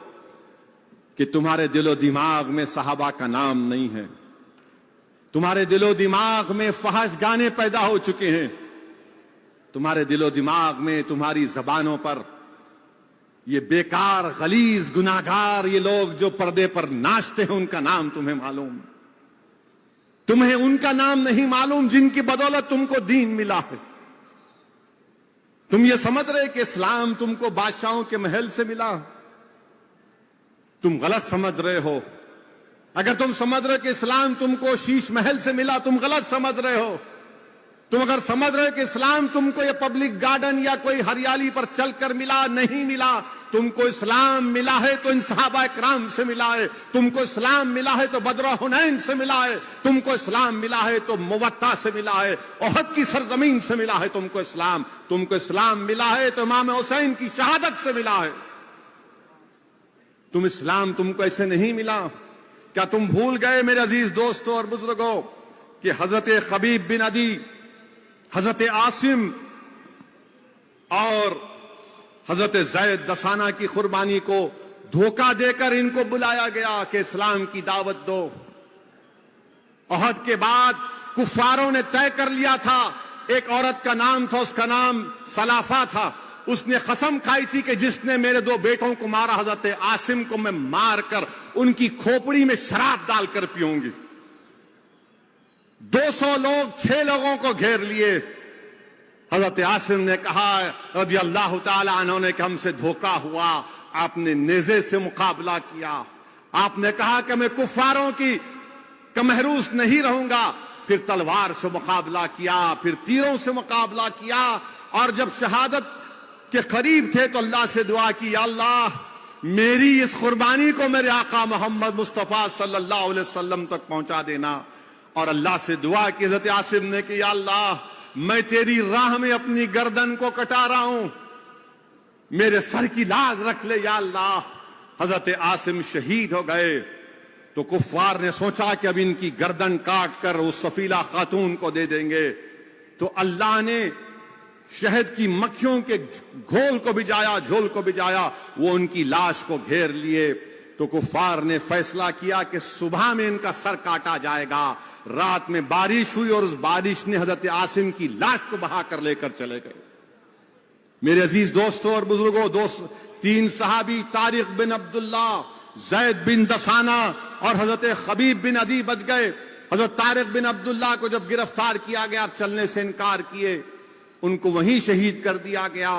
کہ تمہارے دل و دماغ میں صحابہ کا نام نہیں ہے, تمہارے دل و دماغ میں فحش گانے پیدا ہو چکے ہیں, تمہارے دل و دماغ میں تمہاری زبانوں پر یہ بیکار غلیظ گناہگار یہ لوگ جو پردے پر ناچتے ہیں ان کا نام تمہیں معلوم, تمہیں ان کا نام نہیں معلوم جن کی بدولت تم کو دین ملا ہے. تم یہ سمجھ رہے کہ اسلام تم کو بادشاہوں کے محل سے ملا, تم غلط سمجھ رہے ہو. اگر تم سمجھ رہے کہ اسلام تم کو شیش محل سے ملا, تم غلط سمجھ رہے ہو. تم اگر سمجھ رہے کہ اسلام تم کو یہ پبلک گارڈن یا کوئی ہریالی پر چل کر ملا, نہیں ملا. تم کو اسلام ملا ہے تو ان صحابہ کرام سے ملا ہے, تم کو اسلام ملا ہے تو بدر حنین سے ملا ہے, تم کو اسلام ملا ہے تو موطا سے ملا ہے, احد کی سرزمین سے ملا ہے تم کو اسلام ملا ہے تو امام حسین کی شہادت سے ملا ہے. اسلام تم کو ایسے نہیں ملا. کیا تم بھول گئے میرے عزیز دوستوں اور بزرگوں کہ حضرت خبیب بن عدی, حضرت عاصم اور حضرت زید دسانہ کی قربانی کو دھوکہ دے کر ان کو بلایا گیا کہ اسلام کی دعوت دو. احد کے بعد کفاروں نے طے کر لیا تھا, ایک عورت کا نام تھا, اس کا نام سلافہ تھا, اس نے قسم کھائی تھی کہ جس نے میرے 2 بیٹوں کو مارا حضرت عاصم کو میں مار کر ان کی کھوپڑی میں شراب ڈال کر پیوں گی. 200 لوگ 6 لوگوں کو گھیر لیے. حضرت عاصم نے کہا رضی اللہ تعالی عنہ نے کہ ہم سے دھوکہ ہوا, آپ نے نیزے سے مقابلہ کیا, آپ نے کہا کہ میں کفاروں کی محروس نہیں رہوں گا, پھر تلوار سے مقابلہ کیا, پھر تیروں سے مقابلہ کیا, اور جب شہادت کے قریب تھے تو اللہ سے دعا کی, یا اللہ میری اس قربانی کو میرے آقا محمد مصطفیٰ صلی اللہ علیہ وسلم تک پہنچا دینا. اور اللہ سے دعا کی حضرت عاصم نے کہ یا اللہ میں تیری راہ میں اپنی گردن کو کٹا رہا ہوں, میرے سر کی لاز رکھ لے یا اللہ. حضرت عاصم شہید ہو گئے تو کفار نے سوچا کہ اب ان کی گردن کاٹ کر اس سفیلہ خاتون کو دے دیں گے, تو اللہ نے شہد کی مکھیوں کے گھول کو بجایا, جھول کو بجایا, وہ ان کی لاش کو گھیر لیے. تو کفار نے فیصلہ کیا کہ صبح میں ان کا سر کاٹا جائے گا. رات میں بارش ہوئی اور اس بارش نے حضرت عاصم کی لاش کو بہا کر لے کر چلے گئے. میرے عزیز دوستوں اور بزرگوں, 3 صحابی طارق بن عبداللہ, زید بن دسانہ اور حضرت خبیب بن عدی بچ گئے. حضرت طارق بن عبداللہ کو جب گرفتار کیا گیا, چلنے سے انکار کیے, ان کو وہیں شہید کر دیا گیا.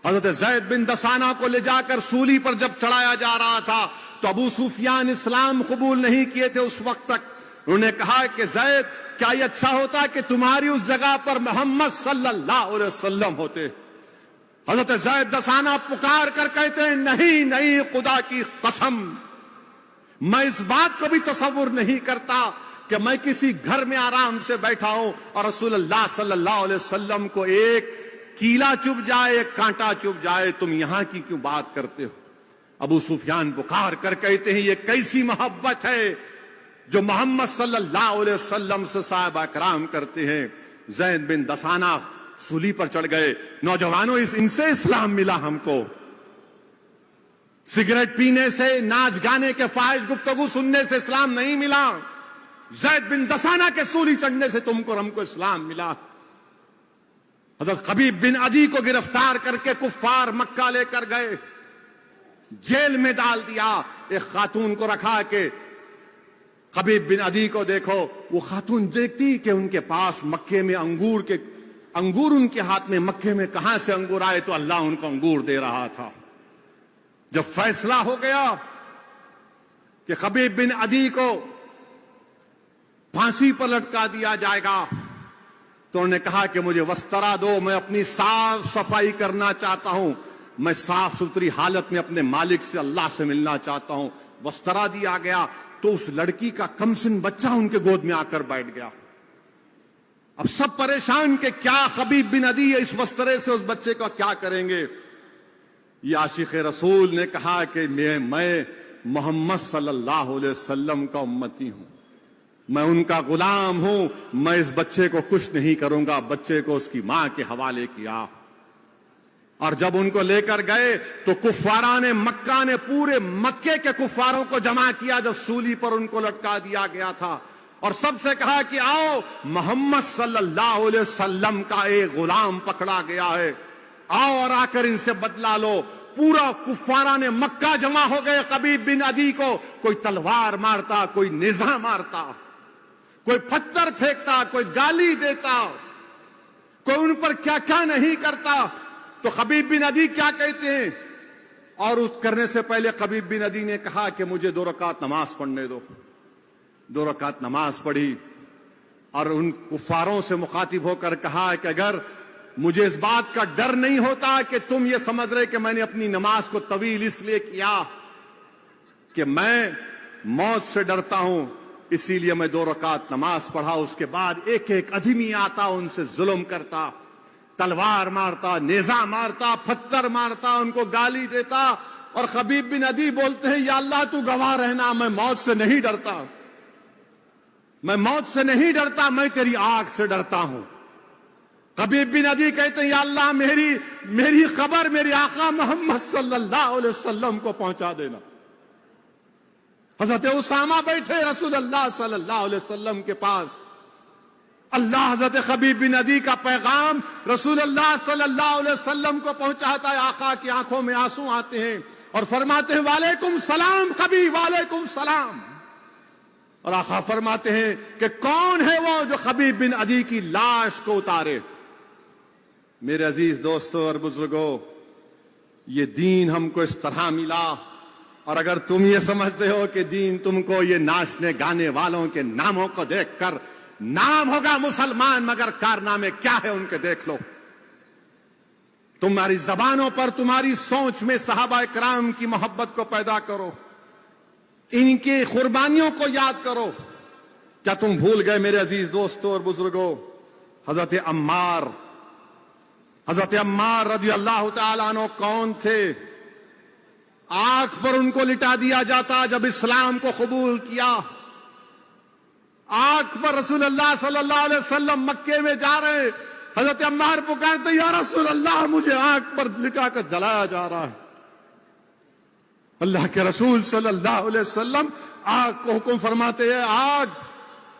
حضرت زید بن دسانہ کو لے جا کر سولی پر جب چڑھایا جا رہا تھا تو ابو سفیان اسلام قبول نہیں کیے تھے اس وقت تک. انہوں نے کہا کہ زید کیا یہ اچھا ہوتا کہ تمہاری اس جگہ پر محمد صلی اللہ علیہ وسلم ہوتے. حضرت زید دسانہ پکار کر کہتے ہیں نہیں نہیں خدا کی قسم میں اس بات کو بھی تصور نہیں کرتا کہ میں کسی گھر میں آرام سے بیٹھا ہوں اور رسول اللہ صلی اللہ علیہ وسلم کو ایک کیلا چبھ جائے ایک کانٹا چبھ جائے تم یہاں کی کیوں بات کرتے ہو. ابو سفیان پکار کر کہتے ہیں یہ کیسی محبت ہے جو محمد صلی اللہ علیہ وسلم سے صحابہ کرام کرتے ہیں. زید بن دسانہ سولی پر چڑھ گئے. نوجوانوں ان سے اسلام ملا ہم کو. سگریٹ پینے سے ناچ گانے کے فاحش گفتگو سننے سے اسلام نہیں ملا. زید بن دسانہ کے سولی چڑھنے سے تم کو ہم کو اسلام ملا. حضرت خبیب بن عدی کو گرفتار کر کے کفار مکہ لے کر گئے, جیل میں ڈال دیا. ایک خاتون کو رکھا کہ خبیب بن عدی کو دیکھو. وہ خاتون دیکھتی کہ ان کے پاس مکے میں انگور ان کے ہاتھ میں, مکے میں کہاں سے انگور آئے, تو اللہ ان کو انگور دے رہا تھا. جب فیصلہ ہو گیا کہ خبیب بن عدی کو پھانسی پر لٹکا دیا جائے گا تو انہوں نے کہا کہ مجھے وسترا دو, میں اپنی صاف صفائی کرنا چاہتا ہوں, میں صاف ستھری حالت میں اپنے مالک سے اللہ سے ملنا چاہتا ہوں. وسترا دیا گیا تو اس لڑکی کا کمسن بچہ ان کے گود میں آ کر بیٹھ گیا. اب سب پریشان کہ کیا خبیب بن عدی اس وسترے سے اس بچے کا کیا کریں گے. یہ عاشق رسول نے کہا کہ میں محمد صلی اللہ علیہ وسلم کا امتی ہوں, میں ان کا غلام ہوں, میں اس بچے کو کچھ نہیں کروں گا. بچے کو اس کی ماں کے حوالے کیا. اور جب ان کو لے کر گئے تو کفاران مکہ نے پورے مکے کے کفاروں کو جمع کیا جب سولی پر ان کو لٹکا دیا گیا تھا, اور سب سے کہا کہ آؤ محمد صلی اللہ علیہ وسلم کا ایک غلام پکڑا گیا ہے, آؤ اور آ کر ان سے بدلا لو. پورا کفاران مکہ جمع ہو گئے. خبیب بن عدی کو کوئی تلوار مارتا, کوئی نیزہ مارتا, کوئی پتھر پھینکتا, کوئی گالی دیتا, کوئی ان پر کیا کیا نہیں کرتا. تو خبیب بن عدی کیا کہتے ہیں, اور اس کرنے سے پہلے خبیب بن عدی نے کہا کہ مجھے 2 رکعت نماز پڑھنے دو. 2 رکعت نماز پڑھی اور ان کفاروں سے مخاطب ہو کر کہا کہ اگر مجھے اس بات کا ڈر نہیں ہوتا کہ تم یہ سمجھ رہے کہ میں نے اپنی نماز کو طویل اس لیے کیا کہ میں موت سے ڈرتا ہوں, اسی لیے میں 2 رکعت نماز پڑھا. اس کے بعد ایک ایک ادھمی آتا, ان سے ظلم کرتا, تلوار مارتا, نیزہ مارتا, پتھر مارتا, ان کو گالی دیتا. اور خبیب بن عدی بولتے ہیں یا اللہ تو گواہ رہنا, میں موت سے نہیں ڈرتا, میں موت سے نہیں ڈرتا, میں تیری آگ سے ڈرتا ہوں. خبیب بن عدی کہتے ہیں یا اللہ میری خبر میری آقا محمد صلی اللہ علیہ وسلم کو پہنچا دینا. حضرت اسامہ بیٹھے رسول اللہ صلی اللہ علیہ وسلم کے پاس. اللہ حضرت خبیب بن عدی کا پیغام رسول اللہ صلی اللہ علیہ وسلم کو پہنچاتا ہے. آقا کی آنکھوں میں آنسو آتے ہیں اور فرماتے ہیں وعلیکم السلام خبیب, وعلیکم السلام. اور آقا فرماتے ہیں کہ کون ہے وہ جو خبیب بن عدی کی لاش کو اتارے. میرے عزیز دوستو اور بزرگوں, یہ دین ہم کو اس طرح ملا, اور اگر تم یہ سمجھتے ہو کہ دین تم کو یہ ناچنے گانے والوں کے ناموں کو دیکھ کر نام ہوگا مسلمان مگر کارنامے کیا ہے ان کے دیکھ لو. تمہاری زبانوں پر تمہاری سوچ میں صحابہ کرام کی محبت کو پیدا کرو, ان کی قربانیوں کو یاد کرو. کیا تم بھول گئے میرے عزیز دوستو اور بزرگوں, حضرت عمار رضی اللہ تعالیٰ عنہ کون تھے؟ آنکھ پر ان کو لٹا دیا جاتا جب اسلام کو قبول کیا. آنکھ پر رسول اللہ صلی اللہ علیہ وسلم مکے میں جا رہے, حضرت عمار پکارتے یا رسول اللہ مجھے آنکھ پر لٹا کر جلایا جا رہا ہے. اللہ کے رسول صلی اللہ علیہ وسلم آگ کو حکم فرماتے ہیں آگ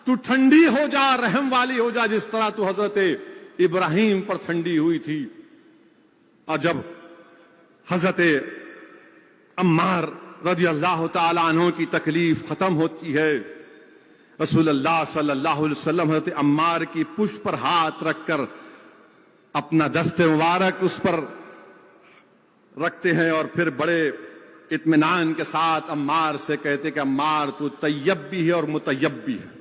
تو ٹھنڈی ہو جا, رحم والی ہو جا, جس طرح تو حضرت ابراہیم پر ٹھنڈی ہوئی تھی. اور جب حضرت عمار رضی اللہ تعالی عنہ کی تکلیف ختم ہوتی ہے, رسول اللہ صلی اللہ علیہ وسلم حضرت عمار کی پشت پر ہاتھ رکھ کر اپنا دست مبارک اس پر رکھتے ہیں, اور پھر بڑے اطمینان کے ساتھ عمار سے کہتے کہ عمار تو طیب بھی ہے اور مطیب بھی ہے،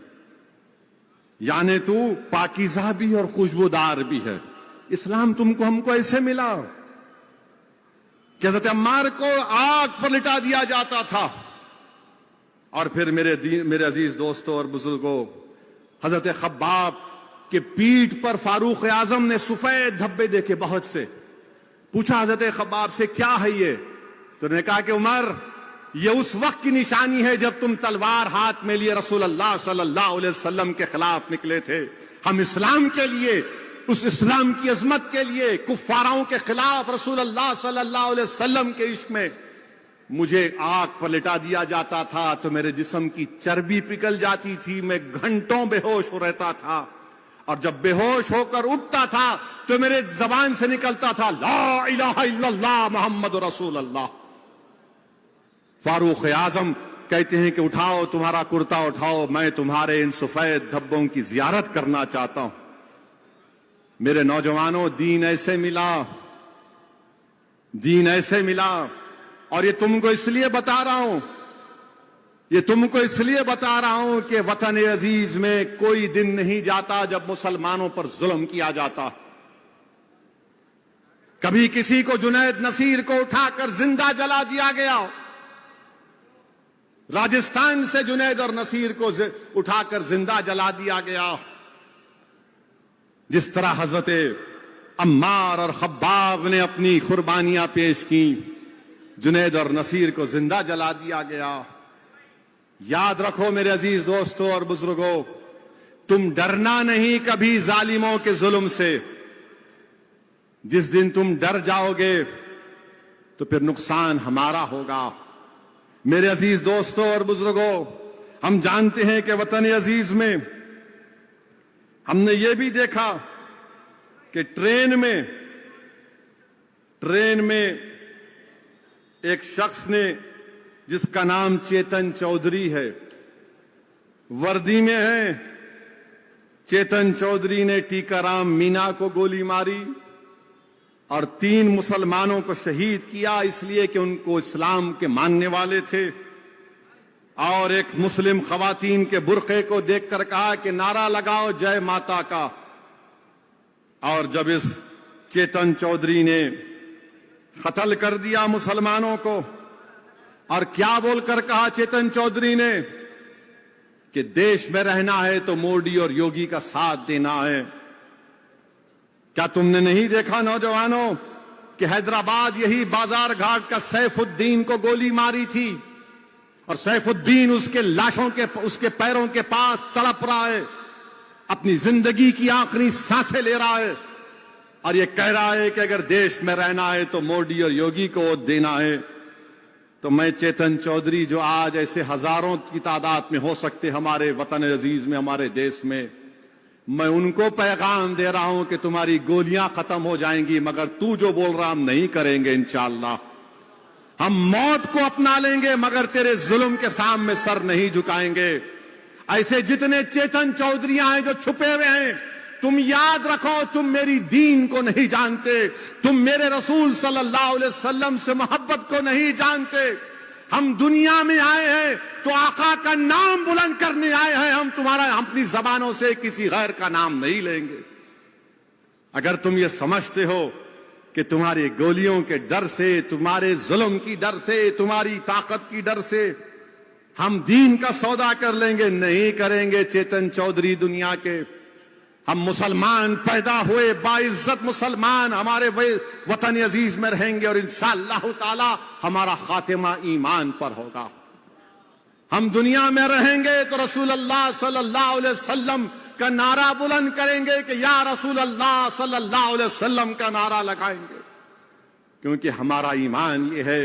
یعنی تو پاکیزہ بھی اور خوشبودار بھی ہے۔ اسلام ہم کو ایسے ملا کہ حضرت عمار کو آگ پر لٹا دیا جاتا تھا، اور پھر میرے عزیز دوستوں اور بزرگوں، حضرت خباب کے پیٹھ پر فاروق اعظم نے سفید دھبے دیکھے بہت سے، پوچھا حضرت خباب سے کیا ہے یہ؟ تو نے کہا کہ عمر یہ اس وقت کی نشانی ہے جب تم تلوار ہاتھ میں لیے رسول اللہ صلی اللہ علیہ وسلم کے خلاف نکلے تھے۔ ہم اسلام کے لیے، اس اسلام کی عظمت کے لیے، کفاروں کے خلاف رسول اللہ صلی اللہ علیہ وسلم کے عشق میں مجھے آگ پر لٹا دیا جاتا تھا تو میرے جسم کی چربی پگھل جاتی تھی، میں گھنٹوں بے ہوش ہو رہتا تھا، اور جب بے ہوش ہو کر اٹھتا تھا تو میرے زبان سے نکلتا تھا لا الہ الا اللہ محمد رسول اللہ۔ فاروق اعظم کہتے ہیں کہ اٹھاؤ تمہارا کرتا اٹھاؤ، میں تمہارے ان سفید دھبوں کی زیارت کرنا چاہتا ہوں۔ میرے نوجوانوں، دین ایسے ملا، دین ایسے ملا، اور یہ تم کو اس لیے بتا رہا ہوں، یہ تم کو اس لیے بتا رہا ہوں کہ وطن عزیز میں کوئی دن نہیں جاتا جب مسلمانوں پر ظلم کیا جاتا۔ کبھی کسی کو جنید نصیر کو اٹھا کر زندہ جلا دیا گیا، راجستھان سے جنید اور نصیر کو اٹھا کر زندہ جلا دیا گیا، جس طرح حضرت عمار اور خباب نے اپنی قربانیاں پیش کی، جنید اور نصیر کو زندہ جلا دیا گیا۔ یاد رکھو میرے عزیز دوستوں اور بزرگوں، تم ڈرنا نہیں کبھی ظالموں کے ظلم سے۔ جس دن تم ڈر جاؤ گے تو پھر نقصان ہمارا ہوگا۔ میرے عزیز دوستوں اور بزرگوں، ہم جانتے ہیں کہ وطن عزیز میں ہم نے یہ بھی دیکھا کہ ٹرین میں ایک شخص نے، جس کا نام چیتن چودھری ہے، وردی میں ہے، چیتن چودھری نے ٹیکا رام مینا کو گولی ماری اور 3 مسلمانوں کو شہید کیا، اس لیے کہ ان کو اسلام کے ماننے والے تھے، اور ایک مسلم خواتین کے برقعے کو دیکھ کر کہا کہ نعرہ لگاؤ جے ماتا کا۔ اور جب اس چیتن چودھری نے قتل کر دیا مسلمانوں کو، اور کیا بول کر کہا چیتن چودھری نے کہ دیش میں رہنا ہے تو مودی اور یوگی کا ساتھ دینا ہے۔ کیا تم نے نہیں دیکھا نوجوانوں کہ حیدرآباد یہی بازار گھاٹ کا سیف الدین کو گولی ماری تھی، اور سیف الدین اس کے لاشوں کے، اس کے پیروں کے پاس تڑپ رہا ہے، اپنی زندگی کی آخری سانسیں لے رہا ہے، اور یہ کہہ رہا ہے کہ اگر دیش میں رہنا ہے تو مودی اور یوگی کو ووٹ دینا ہے۔ تو میں چیتن چودھری، جو آج ایسے ہزاروں کی تعداد میں ہو سکتے ہمارے وطن عزیز میں، ہمارے دیش میں، میں ان کو پیغام دے رہا ہوں کہ تمہاری گولیاں ختم ہو جائیں گی، مگر تو جو بول رہا ہم نہیں کریں گے انشاءاللہ۔ ہم موت کو اپنا لیں گے مگر تیرے ظلم کے سامنے سر نہیں جھکائیں گے۔ ایسے جتنے چیتن چودھریاں ہیں جو چھپے ہوئے ہیں، تم یاد رکھو، تم میری دین کو نہیں جانتے، تم میرے رسول صلی اللہ علیہ وسلم سے محبت کو نہیں جانتے۔ ہم دنیا میں آئے ہیں تو آقا کا نام بلند کرنے آئے ہیں، ہم اپنی زبانوں سے کسی غیر کا نام نہیں لیں گے۔ اگر تم یہ سمجھتے ہو کہ تمہاری گولیوں کے ڈر سے، تمہارے ظلم کی ڈر سے، تمہاری طاقت کی ڈر سے ہم دین کا سودا کر لیں گے، نہیں کریں گے چیتن چودھری دنیا کے۔ ہم مسلمان پیدا ہوئے، باعزت مسلمان ہمارے وطن عزیز میں رہیں گے، اور انشاءاللہ تعالی ہمارا خاتمہ ایمان پر ہوگا۔ ہم دنیا میں رہیں گے تو رسول اللہ صلی اللہ علیہ وسلم کا نعرہ بلند کریں گے کہ یا رسول اللہ صلی اللہ علیہ وسلم کا نعرہ لگائیں گے، کیونکہ ہمارا ایمان یہ ہے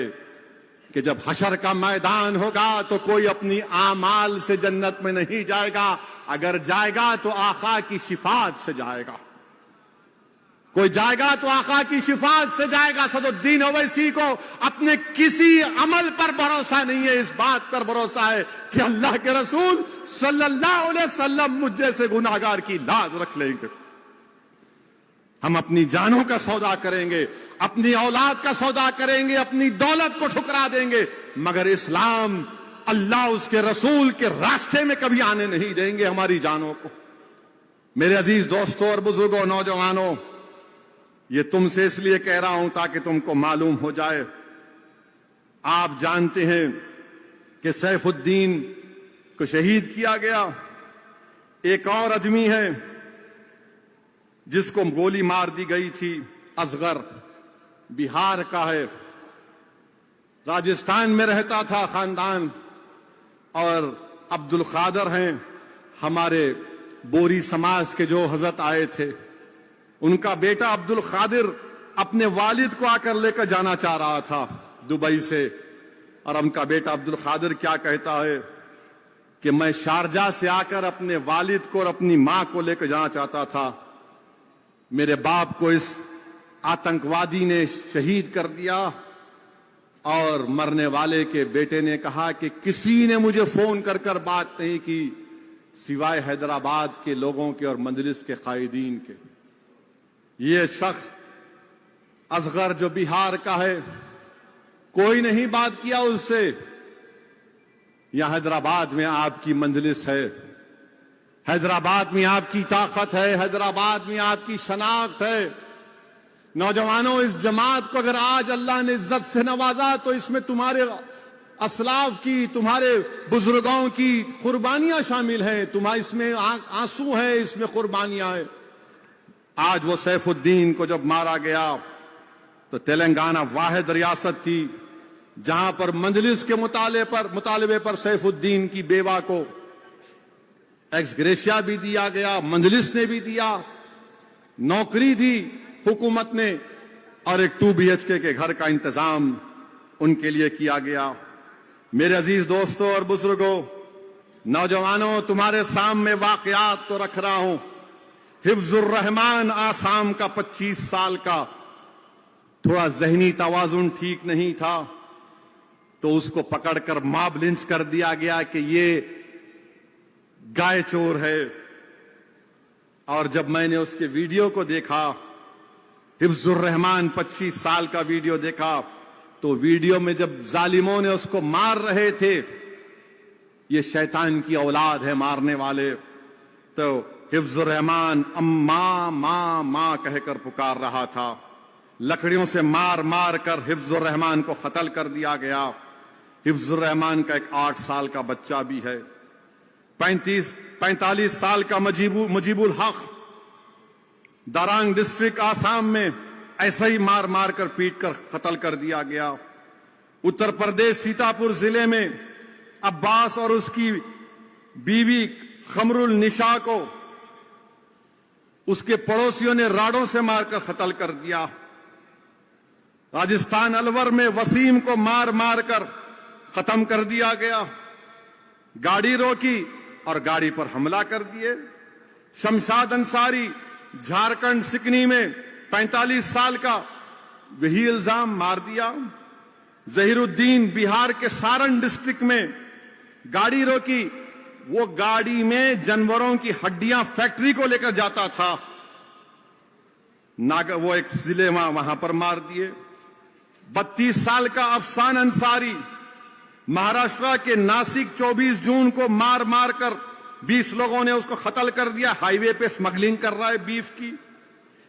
کہ جب حشر کا میدان ہوگا تو کوئی اپنی اعمال سے جنت میں نہیں جائے گا، اگر جائے گا تو آقا کی شفاعت سے جائے گا۔ کوئی جائے گا تو آقا کی شفاعت سے جائے گا۔ صد الدین اویسی کو اپنے کسی عمل پر بھروسہ نہیں ہے، اس بات پر بھروسہ ہے کہ اللہ کے رسول صلی اللہ علیہ وسلم مجھ جیسے گناہگار کی لاز رکھ لیں گے۔ ہم اپنی جانوں کا سودا کریں گے، اپنی اولاد کا سودا کریں گے، اپنی دولت کو ٹھکرا دیں گے، مگر اسلام، اللہ اس کے رسول کے راستے میں کبھی آنے نہیں دیں گے ہماری جانوں کو۔ میرے عزیز دوستوں اور بزرگوں، نوجوانوں، یہ تم سے اس لیے کہہ رہا ہوں تاکہ تم کو معلوم ہو جائے۔ آپ جانتے ہیں کہ سیف الدین کو شہید کیا گیا۔ ایک اور آدمی ہے جس کو گولی مار دی گئی تھی، اصغر، بہار کا ہے، راجستھان میں رہتا تھا خاندان، اور عبد القادر ہیں ہمارے بوری سماج کے جو حضرت آئے تھے، ان کا بیٹا عبد القادر اپنے والد کو آ کر لے کر جانا چاہ رہا تھا دبئی سے، اور ان کا بیٹا عبد القادر کیا کہتا ہے کہ میں شارجہ سے آ کر اپنے والد کو اور اپنی ماں کو لے کر جانا چاہتا تھا، میرے باپ کو اس آتنکوادی نے شہید کر دیا۔ اور مرنے والے کے بیٹے نے کہا کہ کسی نے مجھے فون کر کر بات نہیں کی سوائے حیدرآباد کے لوگوں کے اور مجلس کے قائدین کے۔ یہ شخص اصغر جو بہار کا ہے، کوئی نہیں بات کیا اس سے۔ یہاں حیدرآباد میں آپ کی مجلس ہے، حیدرآباد میں آپ کی طاقت ہے، حیدرآباد میں آپ کی شناخت ہے۔ نوجوانوں، اس جماعت کو اگر آج اللہ نے عزت سے نوازا تو اس میں تمہارے اسلاف کی، تمہارے بزرگوں کی قربانیاں شامل ہیں، اس میں آنسو ہیں، اس میں قربانیاں ہیں۔ آج وہ سیف الدین کو جب مارا گیا تو تلنگانہ واحد ریاست تھی جہاں پر مجلس کے مطالبے پر سیف الدین کی بیوہ کو ایکس گریشیا بھی دیا گیا، مجلس نے بھی دیا، نوکری دی حکومت نے، اور ایک 2 BHK کے گھر کا انتظام ان کے لیے کیا گیا۔ میرے عزیز دوستوں اور بزرگوں، نوجوانوں، تمہارے سامنے واقعات کو رکھ رہا ہوں۔ حفظ الرحمان آسام کا 25 سال کا، تھوڑا ذہنی توازن ٹھیک نہیں تھا تو اس کو پکڑ کر ماب لنچ کر دیا گیا کہ یہ گائے چور ہے۔ اور جب میں نے اس کے ویڈیو کو دیکھا، حفظ الرحمان 25 سال کا ویڈیو دیکھا، تو ویڈیو میں جب ظالموں نے اس کو مار رہے تھے، یہ شیطان کی اولاد ہے مارنے والے، تو حفظ الرحمان اماں ماں ماں کہہ کر پکار رہا تھا۔ لکڑیوں سے مار مار کر حفظ الرحمان کو قتل کر دیا گیا۔ حفظ الرحمان کا ایک 8 سال کا بچہ بھی ہے۔ 45 سال کا مجیب الحق دارانگ ڈسٹرکٹ آسام میں ایسا ہی مار مار کر پیٹ کر قتل کر دیا گیا۔ اتر پردیش سیتاپور ضلع میں عباس اور اس کی بیوی خمر النساء کو اس کے پڑوسیوں نے راڑوں سے مار کر قتل کر دیا۔ راجستھان الور میں وسیم کو مار مار کر ختم کر دیا گیا۔ گاڑی روکی اور گاڑی پر حملہ کر دیے۔ شمشاد انصاری جھارکھنڈ سکنی میں 45 سال کا، وہی الزام مار دیا۔ ظہیر الدین بہار کے سارن ڈسٹرکٹ میں گاڑی روکی، وہ گاڑی میں جانوروں کی ہڈیاں فیکٹری کو لے کر جاتا تھا، وہ ایک ضلع وہاں پر مار دیے۔ 32 سال کا افسان انصاری مہاراشٹرا کے ناسک 24 جون کو مار مار کر 20 لوگوں نے اس کو قتل کر دیا، ہائی وے پہ اسمگلنگ کر رہا ہے بیف کی۔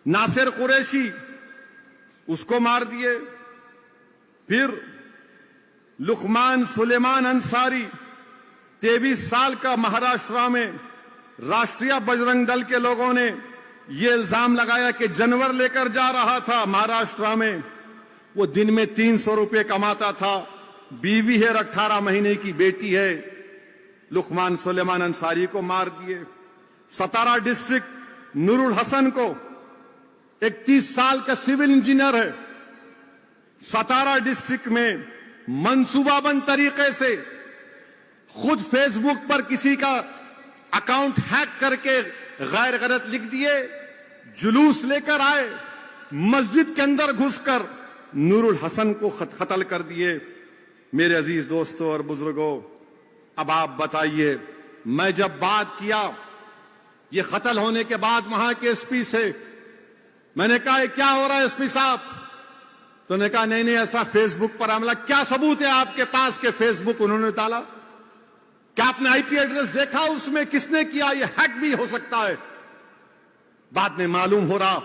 ناصر قریشی اس کو مار دیے۔ پھر لقمان سلیمان انصاری 23 سال کا مہاراشٹرا میں راشٹریہ بجرنگ دل کے لوگوں نے یہ الزام لگایا کہ جانور لے کر جا رہا تھا مہاراشٹرا میں، وہ دن میں 300 روپے کماتا تھا، بیوی ہے اور 18 مہینے کی بیٹی ہے۔ لقمان سلیمان انصاری کو مار دیے۔ ستارہ ڈسٹرکٹ نور الحسن کو، 31 سال کا سول انجینئر ہے، ستارہ ڈسٹرکٹ میں منصوبہ بند طریقے سے خود فیس بک پر کسی کا اکاؤنٹ ہیک کر کے غیر غلط لکھ دیے، جلوس لے کر آئے، مسجد کے اندر گھس کر نور الحسن کو قتل کر دیے۔ میرے عزیز دوستوں اور بزرگوں، اب آپ بتائیے، میں جب بات کیا یہ قتل ہونے کے بعد وہاں کے ایس پی سے، میں نے کہا کیا ہو رہا ہے ایس پی صاحب؟ تو نے کہا نہیں ایسا فیس بک پر حملہ. کیا ثبوت ہے آپ کے پاس کہ فیس بک انہوں نے ڈالا؟ کیا آپ نے آئی پی ایڈریس دیکھا اس میں کس نے کیا؟ یہ ہیک بھی ہو سکتا ہے. بعد میں معلوم ہو رہا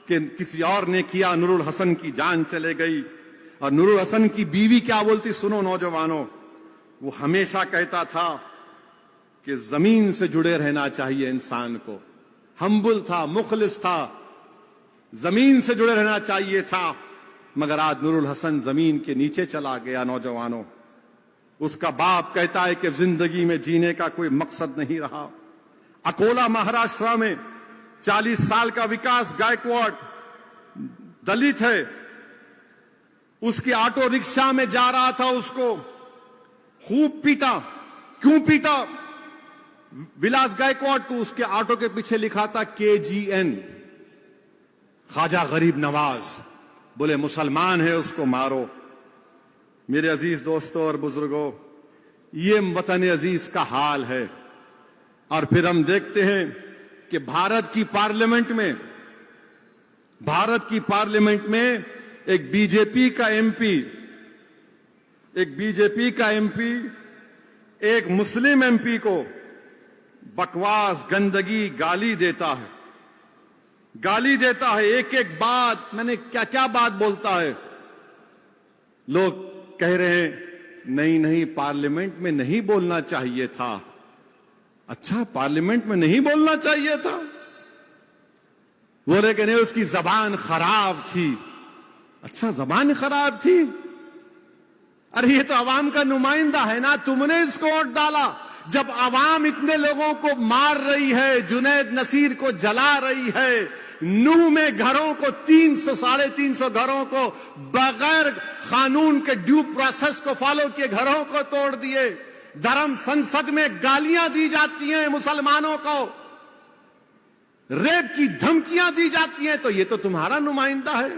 کہ کسی اور نے کیا. نور الحسن کی جان چلے گئی. اور نور الحسن کی بیوی کیا بولتی سنو نوجوانوں. وہ ہمیشہ کہتا تھا کہ زمین سے جڑے رہنا چاہیے انسان کو. ہمبل تھا, مخلص تھا, زمین سے جڑے رہنا چاہیے تھا. مگر آج نور الحسن زمین کے نیچے چلا گیا. نوجوانوں, اس کا باپ کہتا ہے کہ زندگی میں جینے کا کوئی مقصد نہیں رہا. اکولا مہاراشٹرا میں 40 سال کا وکاس گائیکواڈ دلت ہے. اس کی آٹو رکشا میں جا رہا تھا, اس کو خوب پیٹا. کیوں پیٹا؟ ولاس گائیکواڈ کو اس کے آٹو کے پیچھے لکھا تھا KGN, خواجہ غریب نواز. بولے مسلمان ہے اس کو مارو. میرے عزیز دوستوں اور بزرگوں, یہ وطن عزیز کا حال ہے. اور پھر ہم دیکھتے ہیں کہ بھارت کی پارلیمنٹ میں ایک بی جے پی کا ایم پی ایک مسلم ایم پی کو بکواس, گندگی گالی دیتا ہے. ایک ایک بات, میں نے کیا بات بولتا ہے. لوگ کہہ رہے ہیں نہیں پارلیمنٹ میں نہیں بولنا چاہیے تھا. اچھا, پارلیمنٹ میں نہیں بولنا چاہیے تھا؟ بولے کہ نہیں اس کی زبان خراب تھی. اچھا, زبان خراب تھی؟ ارے یہ تو عوام کا نمائندہ ہے نا, تم نے اس کو ووٹ ڈالا. جب عوام اتنے لوگوں کو مار رہی ہے, جنید نصیر کو جلا رہی ہے, نوح میں گھروں کو 300-350 گھروں کو بغیر قانون کے ڈیو پروسیس کو فالو کیے گھروں کو توڑ دیے, دھرم سنسد میں گالیاں دی جاتی ہیں مسلمانوں کو, ریپ کی دھمکیاں دی جاتی ہیں, تو یہ تو تمہارا نمائندہ ہے.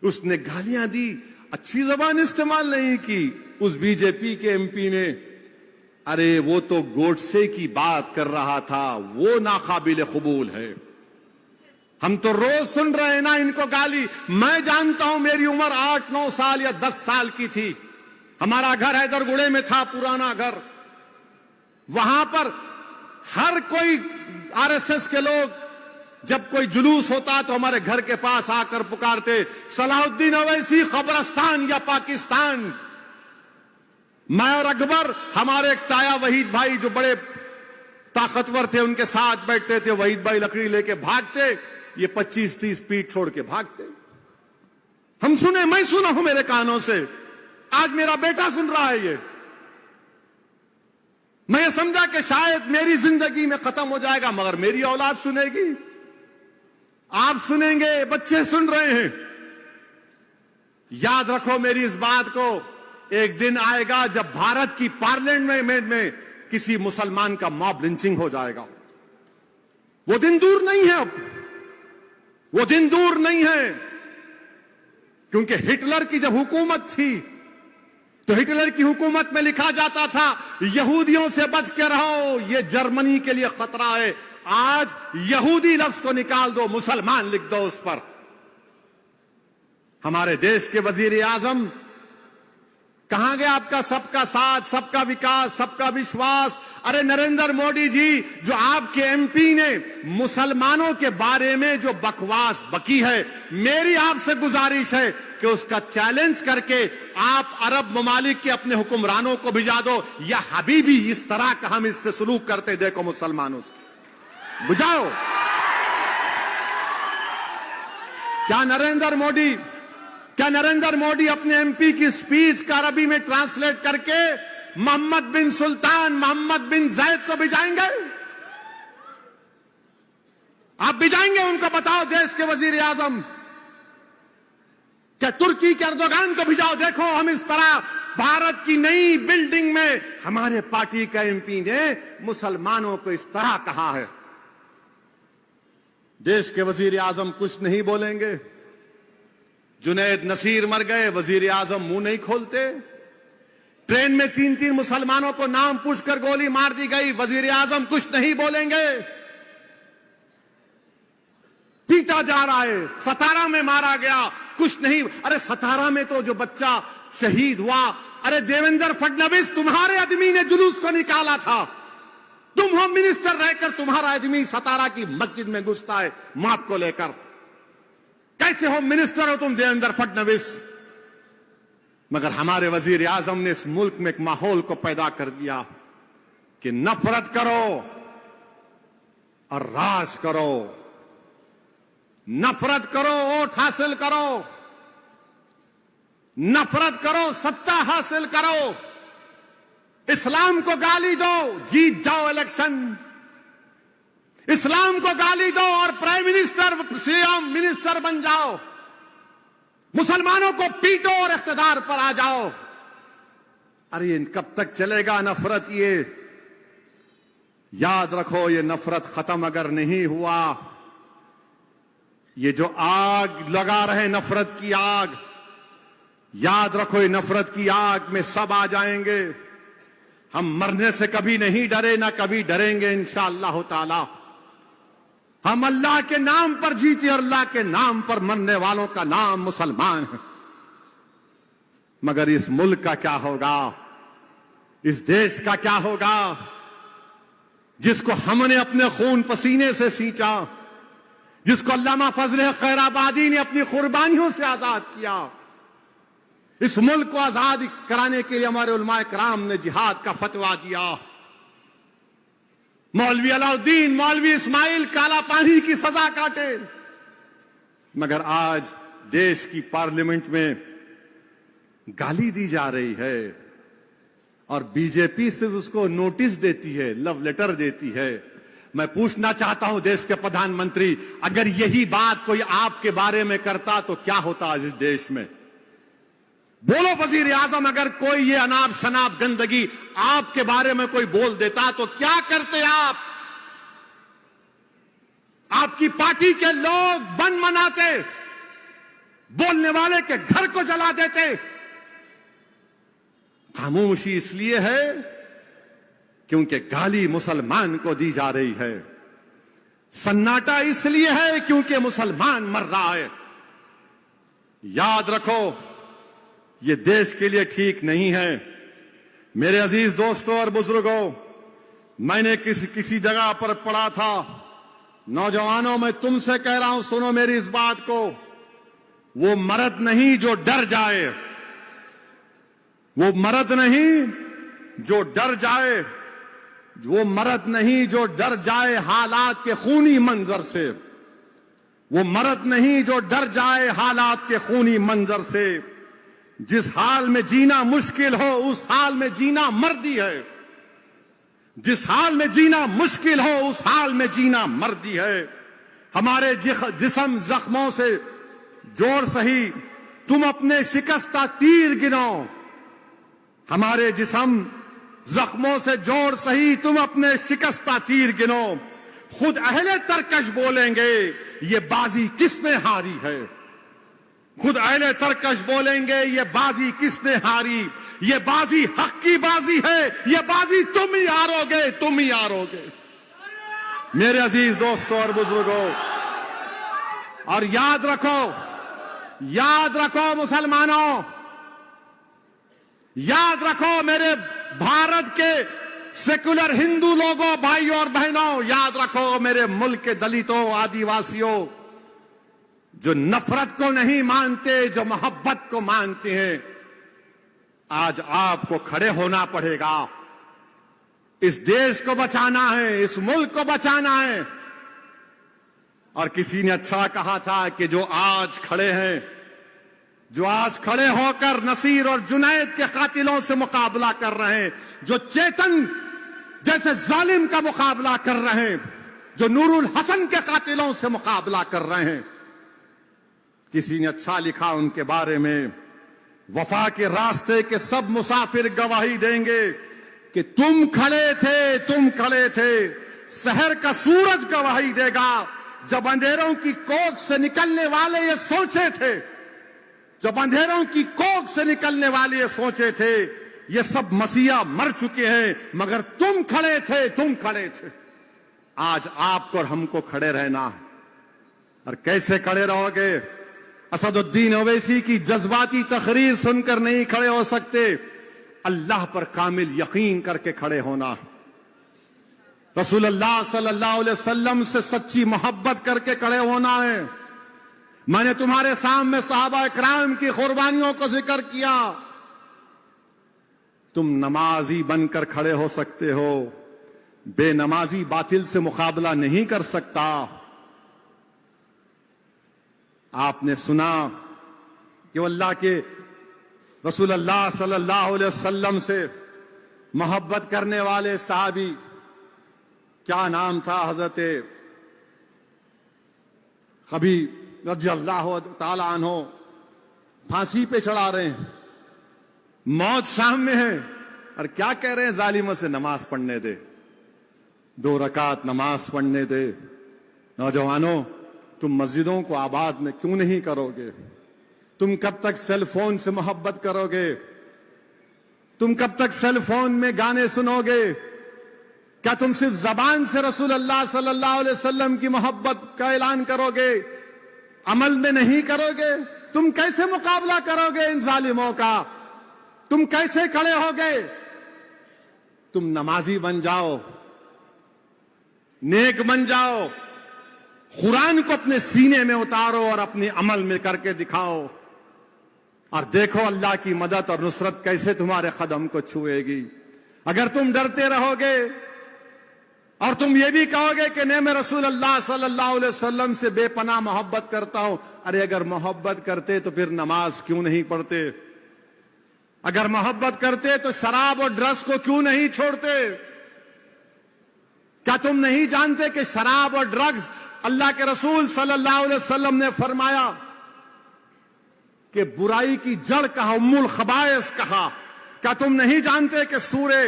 اس نے گالیاں دی, اچھی زبان استعمال نہیں کی. اس بی جے پی کے ایم پی نے, ارے وہ تو گوڈسے کی بات کر رہا تھا, وہ ناقابل قبول ہے. ہم تو روز سن رہے ہیں نا ان کو گالی. میں جانتا ہوں, میری عمر 8-9 سال یا 10 سال کی تھی. ہمارا گھر حیدر گڑے میں تھا, پرانا گھر. وہاں پر ہر کوئی RSS کے لوگ جب کوئی جلوس ہوتا تو ہمارے گھر کے پاس آ کر پکارتے, صلاح الدین اویسی قبرستان یا پاکستان. میں اور اکبر, ہمارے ایک تایا وحید بھائی جو بڑے طاقتور تھے, ان کے ساتھ بیٹھتے تھے. وحید بھائی لکڑی لے کے بھاگتے, یہ 25-30 پیٹ چھوڑ کے بھاگتے. ہم سنے, میں سنا ہوں میرے کانوں سے, آج میرا بیٹا سن رہا ہے. یہ میں یہ سمجھا کہ شاید میری زندگی میں ختم ہو جائے گا, مگر میری اولاد سنے گی, آپ سنیں گے, بچے سن رہے ہیں. یاد رکھو میری اس بات کو, ایک دن آئے گا جب بھارت کی پارلیمنٹ میں کسی مسلمان کا موب لنچنگ ہو جائے گا. وہ دن دور نہیں ہے, اب وہ دن دور نہیں ہے. کیونکہ ہٹلر کی جب حکومت تھی تو ہٹلر کی حکومت میں لکھا جاتا تھا یہودیوں سے بچ کے رہو, یہ جرمنی کے لیے خطرہ ہے. آج یہودی لفظ کو نکال دو, مسلمان لکھ دو اس پر. ہمارے دیش کے وزیر اعظم کہاں گیا آپ کا سب کا ساتھ, سب کا وکاس, سب کا وشواس؟ ارے نریندر مودی جی, جو آپ کے ایم پی نے مسلمانوں کے بارے میں جو بکواس بکی ہے, میری آپ سے گزارش ہے کہ اس کا چیلنج کر کے آپ عرب ممالک کے اپنے حکمرانوں کو بھجا دو. یا حبیبی اس طرح کا ہم اس سے سلوک کرتے دیکھو مسلمانوں سے, بجاؤ. کیا نریندر موڈی اپنے ایم پی کی سپیچ کا عربی میں ٹرانسلیٹ کر کے محمد بن سلطان, محمد بن زید کو بھجائیں گے؟ آپ بھجائیں گے ان کو؟ بتاؤ دیش کے وزیر اعظم. کیا ترکی کے اردوغان کو بھجاؤ؟ دیکھو ہم اس طرح بھارت کی نئی بلڈنگ میں ہمارے پارٹی کا ایم پی نے مسلمانوں کو اس طرح کہا ہے. دیش کے وزیر اعظم کچھ نہیں بولیں گے. جنید نصیر مر گئے, وزیر اعظم منہ نہیں کھولتے. ٹرین میں 3 مسلمانوں کو نام پوچھ کر گولی مار دی گئی, وزیر اعظم کچھ نہیں بولیں گے. پیٹا پیٹا جا رہا ہے, ستارہ میں مارا گیا, کچھ نہیں. ارے ستارہ میں تو جو بچہ شہید ہوا, ارے دیویندر فڈنویس تمہارے آدمی نے جلوس کو نکالا تھا. تم ہوم منسٹر رہ کر تمہارا آدمی ستارہ کی مسجد میں گھستا ہے موت کو لے کر. کیسے ہوم منسٹر ہو تم دیویندر فڈنویس؟ مگر ہمارے وزیر اعظم نے اس ملک میں ایک ماحول کو پیدا کر دیا کہ نفرت کرو اور راج کرو, نفرت کرو ووٹ حاصل کرو, نفرت کرو ستہ حاصل کرو, اسلام کو گالی دو جیت جاؤ الیکشن, اسلام کو گالی دو اور prime minister C M minister بن جاؤ, مسلمانوں کو پیٹو اور اقتدار پر آ جاؤ. ارے یہ کب تک چلے گا نفرت؟ یہ یاد رکھو, یہ نفرت ختم اگر نہیں ہوا, یہ جو آگ لگا رہے نفرت کی آگ, یاد رکھو یہ نفرت کی آگ میں سب آ جائیں گے. ہم مرنے سے کبھی نہیں ڈرے, نہ کبھی ڈریں گے انشاءاللہ تعالی. ہم اللہ کے نام پر جیتے اور اللہ کے نام پر مرنے والوں کا نام مسلمان ہے. مگر اس ملک کا کیا ہوگا, اس دیش کا کیا ہوگا جس کو ہم نے اپنے خون پسینے سے سینچا, جس کو علامہ فضل خیر آبادی نے اپنی قربانیوں سے آزاد کیا. اس ملک کو آزاد کرانے کے لیے ہمارے علماء کرام نے جہاد کا فتویٰ دیا. مولوی علاء الدین, مولوی اسماعیل کالا پانی کی سزا کاٹے. مگر آج دیش کی پارلیمنٹ میں گالی دی جا رہی ہے اور بی جے پی سے اس کو نوٹس دیتی ہے, لو لیٹر دیتی ہے. میں پوچھنا چاہتا ہوں دیش کے پردھان منتری, اگر یہی بات کوئی آپ کے بارے میں کرتا تو کیا ہوتا آج اس دیش میں؟ بولو وزیر اعظم, اگر کوئی یہ اناب شناب گندگی آپ کے بارے میں کوئی بول دیتا تو کیا کرتے آپ؟ آپ کی پارٹی کے لوگ بن مناتے, بولنے والے کے گھر کو جلا دیتے. خاموشی اس لیے ہے کیونکہ گالی مسلمان کو دی جا رہی ہے. سناٹا اس لیے ہے کیونکہ مسلمان مر رہا ہے. یاد رکھو یہ دیش کے لیے ٹھیک نہیں ہے. میرے عزیز دوستوں اور بزرگوں, میں نے کسی جگہ پر پڑھا تھا, نوجوانوں میں تم سے کہہ رہا ہوں سنو میری اس بات کو, وہ مرد نہیں جو ڈر جائے, وہ مرد نہیں جو ڈر جائے, وہ مرد نہیں جو ڈر جائے حالات کے خونی منظر سے, وہ مرد نہیں جو ڈر جائے حالات کے خونی منظر سے. جس حال میں جینا مشکل ہو اس حال میں جینا مردی ہے, جس حال میں جینا مشکل ہو اس حال میں جینا مردی ہے. ہمارے جسم زخموں سے جوڑ سہی تم اپنے شکستہ تیر گنو, ہمارے جسم زخموں سے جوڑ سہی تم اپنے شکستہ تیر گنو. خود اہل ترکش بولیں گے یہ بازی کس نے ہاری ہے, خود اہل ترکش بولیں گے یہ بازی کس نے ہاری. یہ بازی حق کی بازی ہے, یہ بازی تم ہی ہارو گے, تم ہی ہارو گے. میرے عزیز دوستوں اور بزرگوں, اور یاد رکھو مسلمانوں, یاد رکھو میرے بھارت کے سیکولر ہندو لوگوں, بھائیوں اور بہنوں, یاد رکھو میرے ملک کے دلتوں, آدی واسیوں, جو نفرت کو نہیں مانتے, جو محبت کو مانتے ہیں, آج آپ کو کھڑے ہونا پڑے گا. اس دیش کو بچانا ہے, اس ملک کو بچانا ہے. اور کسی نے اچھا کہا تھا کہ جو آج کھڑے ہیں, جو آج کھڑے ہو کر نصیر اور جنید کے قاتلوں سے مقابلہ کر رہے ہیں, جو چیتن جیسے ظالم کا مقابلہ کر رہے ہیں, جو نور الحسن کے قاتلوں سے مقابلہ کر رہے ہیں, کسی نے اچھا لکھا ان کے بارے میں, وفا کے راستے کے سب مسافر گواہی دیں گے کہ تم کھڑے تھے. شہر کا سورج گواہی دے گا, جب اندھیروں کی کوکھ سے نکلنے والے یہ سوچے تھے, جب اندھیروں کی کوکھ سے نکلنے والے یہ سوچے تھے, یہ سب مسیحا مر چکے ہیں, مگر تم کھڑے تھے. آج آپ کو اور ہم کو کھڑے رہنا ہے. اور کیسے کھڑے رہو گے؟ اسد الدین اویسی کی جذباتی تقریر سن کر نہیں کھڑے ہو سکتے، اللہ پر کامل یقین کر کے کھڑے ہونا، رسول اللہ صلی اللہ علیہ وسلم سے سچی محبت کر کے کھڑے ہونا ہے۔ میں نے تمہارے سامنے صحابہ اکرام کی قربانیوں کو ذکر کیا، تم نمازی بن کر کھڑے ہو سکتے ہو، بے نمازی باطل سے مقابلہ نہیں کر سکتا۔ آپ نے سنا کہ وہ اللہ کے رسول اللہ صلی اللہ علیہ وسلم سے محبت کرنے والے صحابی، کیا نام تھا، حضرت خبیب رضی اللہ تعالی عنہ، پھانسی پہ چڑھا رہے ہیں، موت سامنے ہے، اور کیا کہہ رہے ہیں؟ ظالموں سے نماز پڑھنے دے، 2 رکعت نماز پڑھنے دے۔ نوجوانوں، تم مسجدوں کو آباد کیوں نہیں کرو گے؟ تم کب تک سیل فون سے محبت کرو گے؟ تم کب تک سیل فون میں گانے سنو گے؟ کیا تم صرف زبان سے رسول اللہ صلی اللہ علیہ وسلم کی محبت کا اعلان کرو گے، عمل میں نہیں کرو گے؟ تم کیسے مقابلہ کرو گے ان ظالموں کا؟ تم کیسے کھڑے ہو گے؟ تم نمازی بن جاؤ، نیک بن جاؤ، قرآن کو اپنے سینے میں اتارو اور اپنے عمل میں کر کے دکھاؤ، اور دیکھو اللہ کی مدد اور نصرت کیسے تمہارے قدم کو چھوئے گی۔ اگر تم ڈرتے رہو گے اور تم یہ بھی کہو گے کہ نہیں، میں رسول اللہ صلی اللہ علیہ وسلم سے بے پناہ محبت کرتا ہوں، ارے اگر محبت کرتے تو پھر نماز کیوں نہیں پڑھتے؟ اگر محبت کرتے تو شراب اور ڈرگس کو کیوں نہیں چھوڑتے؟ کیا تم نہیں جانتے کہ شراب اور ڈرگس اللہ کے رسول صلی اللہ علیہ وسلم نے فرمایا کہ برائی کی جڑ کہا، ام الخبائث کہا؟ کیا تم نہیں جانتے کہ سورہ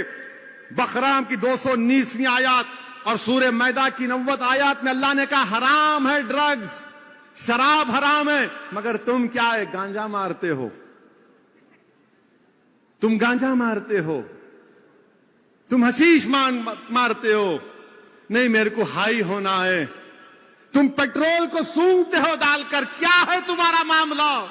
بقرہ کی 219ویں آیات اور سورہ مائدہ کی 90 آیات میں اللہ نے کہا حرام ہے ڈرگز، شراب حرام ہے، مگر تم کیا ہے؟ گانجا مارتے ہو، تم گانجا مارتے ہو، تم حشیش مارتے ہو، نہیں میرے کو ہائی ہونا ہے، تم پیٹرول کو سونگتے ہو ڈال کر، کیا ہے تمہارا معاملہ؟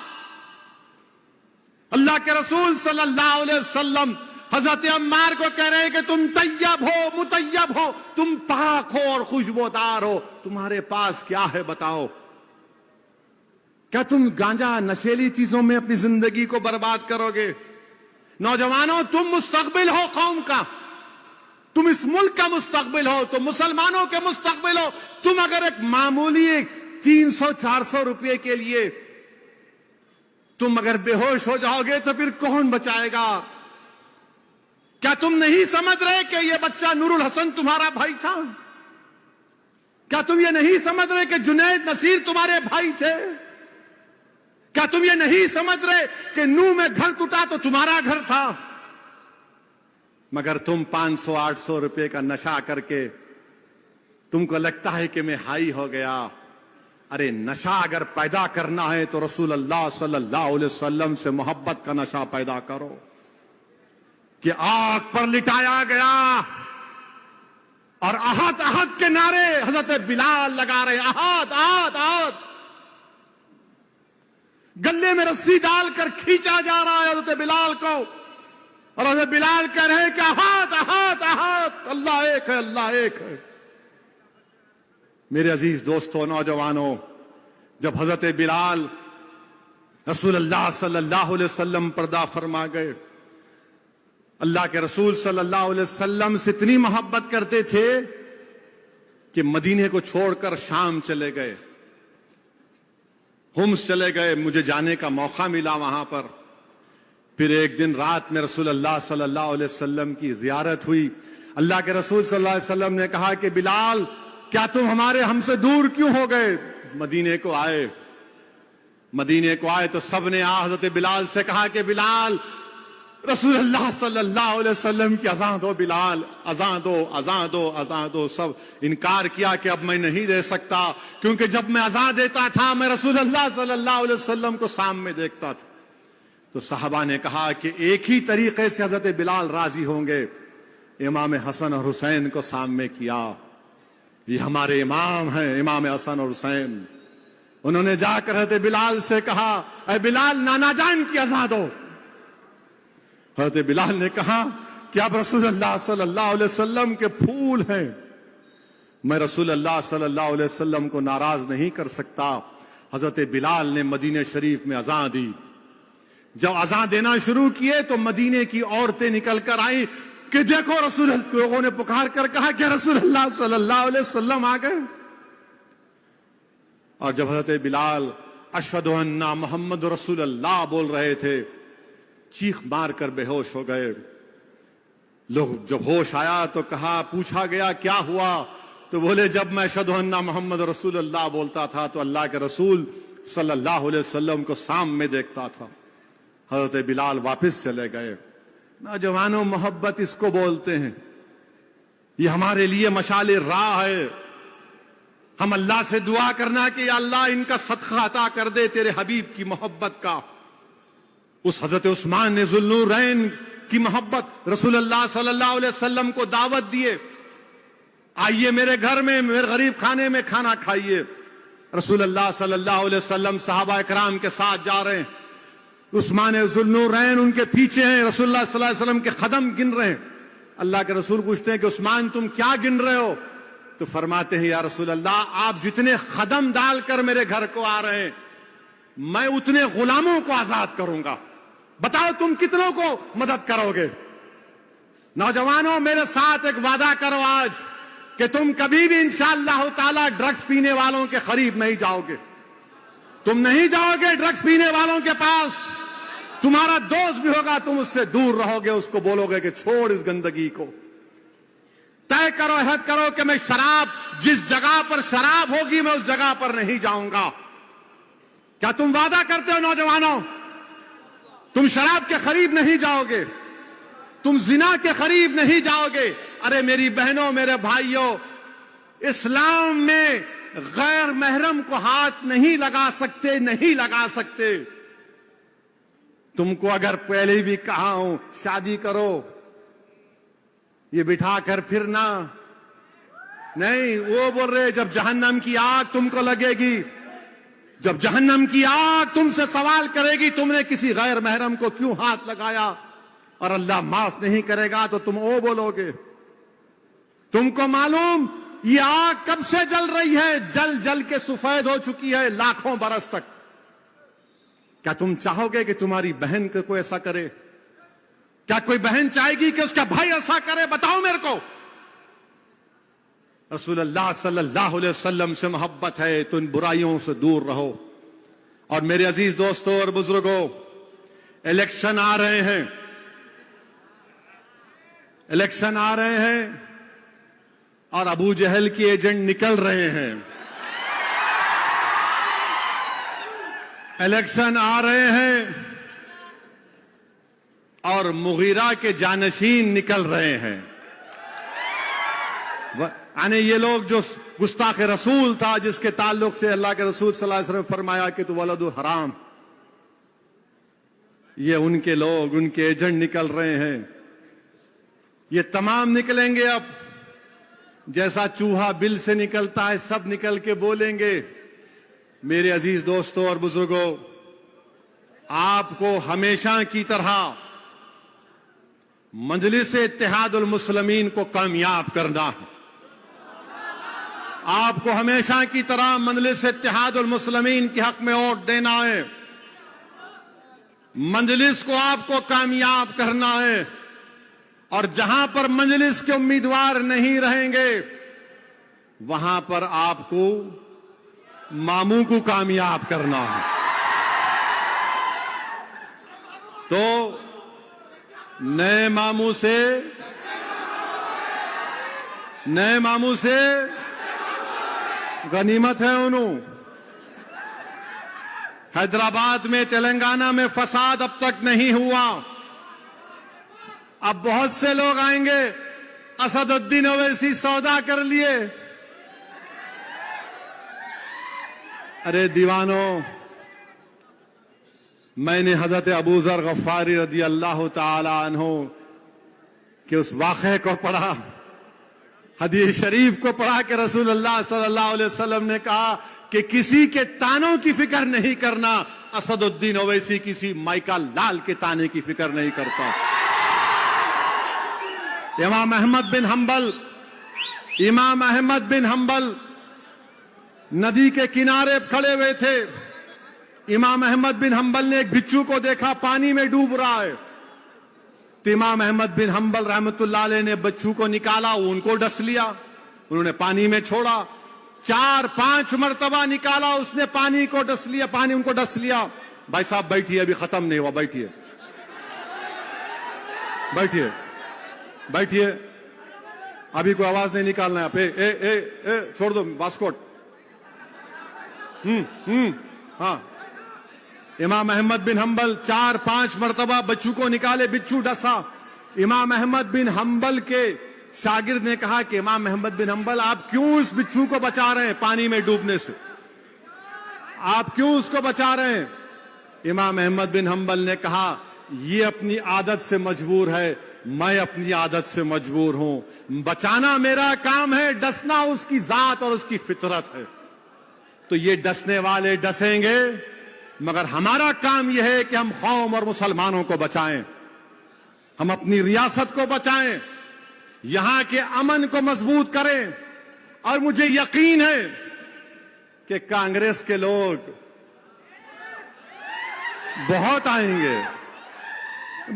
اللہ کے رسول صلی اللہ علیہ وسلم حضرت عمار کو کہہ رہے ہیں کہ تم طیب ہو، مطیب ہو، تم پاک ہو اور خوشبودار ہو، تمہارے پاس کیا ہے بتاؤ؟ کیا تم گانجا نشیلی چیزوں میں اپنی زندگی کو برباد کرو گے؟ نوجوانوں، تم مستقبل ہو قوم کا، تم اس ملک کا مستقبل ہو، تم مسلمانوں کے مستقبل ہو۔ تم اگر ایک معمولی 300-400 روپے کے لیے تم اگر بے ہوش ہو جاؤ گے تو پھر کون بچائے گا؟ کیا تم نہیں سمجھ رہے کہ یہ بچہ نور الحسن تمہارا بھائی تھا؟ کیا تم یہ نہیں سمجھ رہے کہ جنید نصیر تمہارے بھائی تھے؟ کیا تم یہ نہیں سمجھ رہے کہ نو میں گھر ٹوٹا تو تمہارا گھر تھا؟ مگر تم 500-800 روپے کا نشہ کر کے تم کو لگتا ہے کہ میں ہائی ہو گیا۔ ارے نشہ اگر پیدا کرنا ہے تو رسول اللہ صلی اللہ علیہ وسلم سے محبت کا نشہ پیدا کرو، کہ آگ پر لٹایا گیا اور احد احد کے نعرے حضرت بلال لگا رہے، احد احد احد، گلے میں رسی ڈال کر کھینچا جا رہا ہے حضرت بلال کو، اور حضرت بلال کہہ رہے ہیں کہ احد احد احد، اللہ ایک ہے، اللہ ایک ہے۔ میرے عزیز دوستو، نوجوانوں، جب حضرت بلال رسول اللہ صلی اللہ علیہ وسلم پردہ فرما گئے، اللہ کے رسول صلی اللہ علیہ وسلم سے اتنی محبت کرتے تھے کہ مدینے کو چھوڑ کر شام چلے گئے، ہومس چلے گئے، مجھے جانے کا موقع ملا وہاں پر۔ پھر ایک دن رات میں رسول اللہ صلی اللہ علیہ وسلم کی زیارت ہوئی۔ اللہ کے رسول صلی اللہ علیہ وسلم نے کہا کہ بلال، کیا تم ہم سے دور کیوں ہو گئے؟ مدینے کو آئے، مدینے کو آئے تو سب نے حضرت بلال سے کہا کہ بلال، رسول اللہ صلی اللہ علیہ وسلم کی اذان دو، بلال اذان دو، اذان دو، اذان دو۔ سب انکار کیا کہ اب میں نہیں دے سکتا، کیونکہ جب میں اذان دیتا تھا میں رسول اللہ صلی اللہ علیہ وسلم کو سامنے دیکھتا تھا۔ تو صحابہ نے کہا کہ ایک ہی طریقے سے حضرت بلال راضی ہوں گے، امام حسن اور حسین کو سامنے کیا، یہ ہمارے امام ہیں، امام حسن اور حسین۔ انہوں نے جا کر حضرت بلال سے کہا اے بلال نانا جان کی اذان دو. حضرت بلال نے کہا کہ آپ رسول اللہ صلی اللہ علیہ وسلم کے پھول ہیں, میں رسول اللہ صلی اللہ علیہ وسلم کو ناراض نہیں کر سکتا. حضرت بلال نے مدینہ شریف میں اذان دی. جب اذان دینا شروع کیے تو مدینے کی عورتیں نکل کر آئیں کہ دیکھو رسول اللہ. لوگوں نے پکار کر کہا کہ رسول اللہ صلی اللہ علیہ وسلم آ گئے. اور جب حضرت بلال اشہد ان محمد رسول اللہ بول رہے تھے, چیخ مار کر بے ہوش ہو گئے. لوگ جب ہوش آیا تو کہا, پوچھا گیا کیا ہوا, تو بولے جب میں اشہد ان محمد رسول اللہ بولتا تھا تو اللہ کے رسول صلی اللہ علیہ وسلم کو سام میں دیکھتا تھا. حضرت بلال واپس چلے گئے. نوجوانوں, محبت اس کو بولتے ہیں. یہ ہمارے لیے مشعل راہ ہے. ہم اللہ سے دعا کرنا کہ یا اللہ ان کا صدقہ عطا کر دے تیرے حبیب کی محبت کا. اس حضرت عثمان نے ذوالنورین کی محبت, رسول اللہ صلی اللہ علیہ وسلم کو دعوت دیے, آئیے میرے گھر میں, میرے غریب خانے میں کھانا کھائیے. رسول اللہ صلی اللہ علیہ وسلم صحابہ اکرام کے ساتھ جا رہے ہیں. عثمان ذوالنورین ان کے پیچھے ہیں, رسول اللہ صلی اللہ علیہ وسلم کے قدم گن رہے ہیں. اللہ کے رسول پوچھتے ہیں کہ عثمان تم کیا گن رہے ہو؟ تو فرماتے ہیں یا رسول اللہ آپ جتنے قدم ڈال کر میرے گھر کو آ رہے ہیں میں اتنے غلاموں کو آزاد کروں گا, بتاؤ تم کتنوں کو مدد کرو گے؟ نوجوانوں میرے ساتھ ایک وعدہ کرو آج کہ تم کبھی بھی انشاءاللہ تعالی ڈرگز پینے والوں کے قریب نہیں جاؤ گے. تم نہیں جاؤ گے ڈرگز پینے والوں کے پاس. تمہارا دوست بھی ہوگا تم اس سے دور رہو گے, اس کو بولو گے کہ چھوڑ اس گندگی کو. طے کرو, عہد کرو کہ میں شراب, جس جگہ پر شراب ہوگی میں اس جگہ پر نہیں جاؤں گا. کیا تم وعدہ کرتے ہو نوجوانوں؟ تم شراب کے قریب نہیں جاؤ گے, تم زنا کے قریب نہیں جاؤ گے. ارے میری بہنوں, میرے بھائیوں, اسلام میں غیر محرم کو ہاتھ نہیں لگا سکتے, نہیں لگا سکتے. تم کو اگر پہلے بھی کہا ہوں شادی کرو, یہ بٹھا کر پھرنا نہیں. وہ بول رہے جب جہنم کی آگ تم کو لگے گی, جب جہنم کی آگ تم سے سوال کرے گی تم نے کسی غیر محرم کو کیوں ہاتھ لگایا, اور اللہ معاف نہیں کرے گا تو تم او بولو گے. تم کو معلوم یہ آگ کب سے جل رہی ہے؟ جل جل کے سفید ہو چکی ہے لاکھوں برس تک. کیا تم چاہو گے کہ تمہاری بہن کو کوئی ایسا کرے؟ کیا کوئی بہن چاہے گی کہ اس کا بھائی ایسا کرے؟ بتاؤ میرے کو. رسول اللہ صلی اللہ علیہ وسلم سے محبت ہے تو ان برائیوں سے دور رہو. اور میرے عزیز دوستوں اور بزرگوں, الیکشن آ رہے ہیں, الیکشن آ رہے ہیں اور ابو جہل کے ایجنٹ نکل رہے ہیں. الیکشن آ رہے ہیں اور مغیرہ کے جانشین نکل رہے ہیں. یعنی یہ لوگ جو گستاخ رسول تھا, جس کے تعلق سے اللہ کے رسول صلی اللہ علیہ وسلم فرمایا کہ تو ولد حرام, یہ ان کے لوگ, ان کے ایجنٹ نکل رہے ہیں. یہ تمام نکلیں گے. اب جیسا چوہا بل سے نکلتا ہے سب نکل کے بولیں گے. میرے عزیز دوستوں اور بزرگوں, آپ کو ہمیشہ کی طرح مجلس اتحاد المسلمین کو کامیاب کرنا ہے. آپ کو ہمیشہ کی طرح مجلس اتحاد المسلمین کے حق میں ووٹ دینا ہے. مجلس کو آپ کو کامیاب کرنا ہے. اور جہاں پر مجلس کے امیدوار نہیں رہیں گے وہاں پر آپ کو ماموں کو کامیاب کرنا ہے. تو نئے ماموں سے غنیمت ہے انہوں. حیدرآباد میں, تلنگانہ میں فساد اب تک نہیں ہوا. اب بہت سے لوگ آئیں گے, اسد الدین اویسی سودا کر لیے. ارے دیوانوں, میں نے حضرت ابو ذر غفاری رضی اللہ تعالی عنہ کہ اس واقعے کو پڑھا, حدیث شریف کو پڑھا کہ رسول اللہ صلی اللہ علیہ وسلم نے کہا کہ کسی کے تانوں کی فکر نہیں کرنا، اسد الدین اویسی کسی مائیکا لال کے تانے کی فکر نہیں کرتا۔ امام احمد بن حنبل ندی کے کنارے کھڑے ہوئے تھے۔ امام احمد بن حنبل نے ایک بچھو کو دیکھا پانی میں ڈوب رہا ہے، تو امام احمد بن حنبل رحمت اللہ علیہ نے بچھو کو نکالا، ان کو ڈس لیا، انہوں نے پانی میں چھوڑا، 4-5 مرتبہ نکالا، اس نے پانی کو ڈس لیا، پانی ان کو ڈس لیا۔ بھائی صاحب بیٹھیے، ابھی ختم نہیں ہوا، بیٹھیے بیٹھیے بیٹھیے، ابھی کوئی آواز نہیں نکالنا ہے آپ، چھوڑ دو واسکوٹ۔ ہاں، امام احمد بن حنبل 4-5 مرتبہ بچو کو نکالے، بچھو ڈسا۔ امام احمد بن حنبل کے شاگرد نے کہا کہ امام احمد بن حنبل آپ کیوں اس بچھو کو بچا رہے ہیں پانی میں ڈوبنے سے، آپ کیوں اس کو بچا رہے ہیں؟ امام احمد بن حنبل نے کہا یہ اپنی عادت سے مجبور ہے، میں اپنی عادت سے مجبور ہوں، بچانا میرا کام ہے، ڈسنا اس کی ذات اور اس کی فطرت ہے۔ تو یہ ڈسنے والے ڈسیں گے، مگر ہمارا کام یہ ہے کہ ہم قوم اور مسلمانوں کو بچائیں، ہم اپنی ریاست کو بچائیں، یہاں کے امن کو مضبوط کریں۔ اور مجھے یقین ہے کہ کانگریس کے لوگ بہت آئیں گے،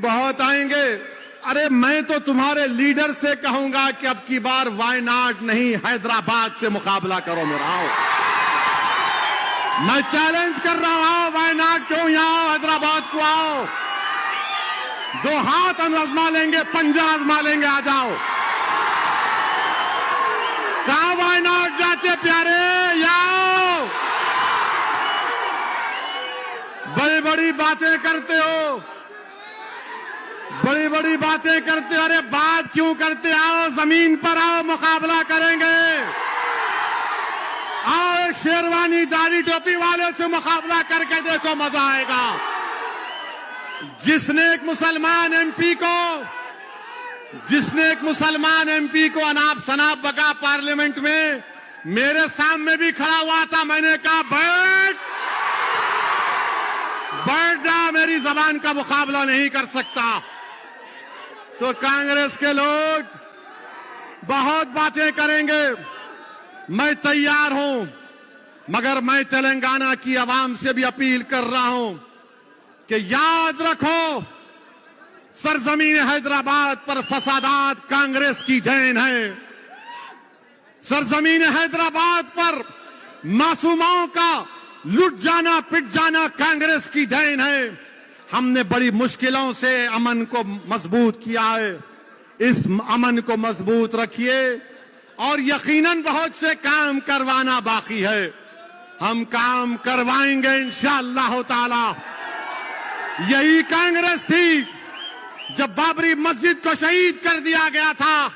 بہت آئیں گے۔ ارے میں تو تمہارے لیڈر سے کہوں گا کہ اب کی بار وائناڈ نہیں، حیدرآباد سے مقابلہ کرو میرا، آؤ، میں چیلنج کر رہا ہوں، وائناڈ کیوں، یہاں حیدرآباد کو آؤ، 2 ہاتھ ہم آزما لیں گے، پنجہ آزما لیں گے، آ جاؤ۔ کہاں وائناڈ جاتے پیارے، یاؤ، بڑی بڑی باتیں کرتے ہو، بڑی بڑی باتیں کرتے ہو، ارے بات کیوں کرتے، آؤ زمین پر آؤ، مقابلہ کریں گے، آؤ ایک شیروانی داڑھی ٹوپی والے سے مقابلہ کر کے دیکھو، مزہ آئے گا۔ جس نے ایک مسلمان ایم پی کو اناب شناب بکا پارلیمنٹ میں میرے سامنے بھی کھڑا ہوا تھا، میں نے کہا بیٹھ جا، میری زبان کا مقابلہ نہیں کر سکتا۔ تو کانگریس کے لوگ بہت باتیں کریں گے، میں تیار ہوں، مگر میں تلنگانہ کی عوام سے بھی اپیل کر رہا ہوں کہ یاد رکھو، سرزمین حیدرآباد پر فسادات کانگریس کی دین ہے، سرزمین حیدرآباد پر معصوموں کا لٹ جانا پٹ جانا کانگریس کی دین ہے۔ ہم نے بڑی مشکلوں سے امن کو مضبوط کیا ہے، اس امن کو مضبوط رکھیے، اور یقیناً بہت سے کام کروانا باقی ہے، ہم کام کروائیں گے انشاءاللہ تعالی۔ یہی کانگریس تھی جب بابری مسجد کو شہید کر دیا گیا تھا،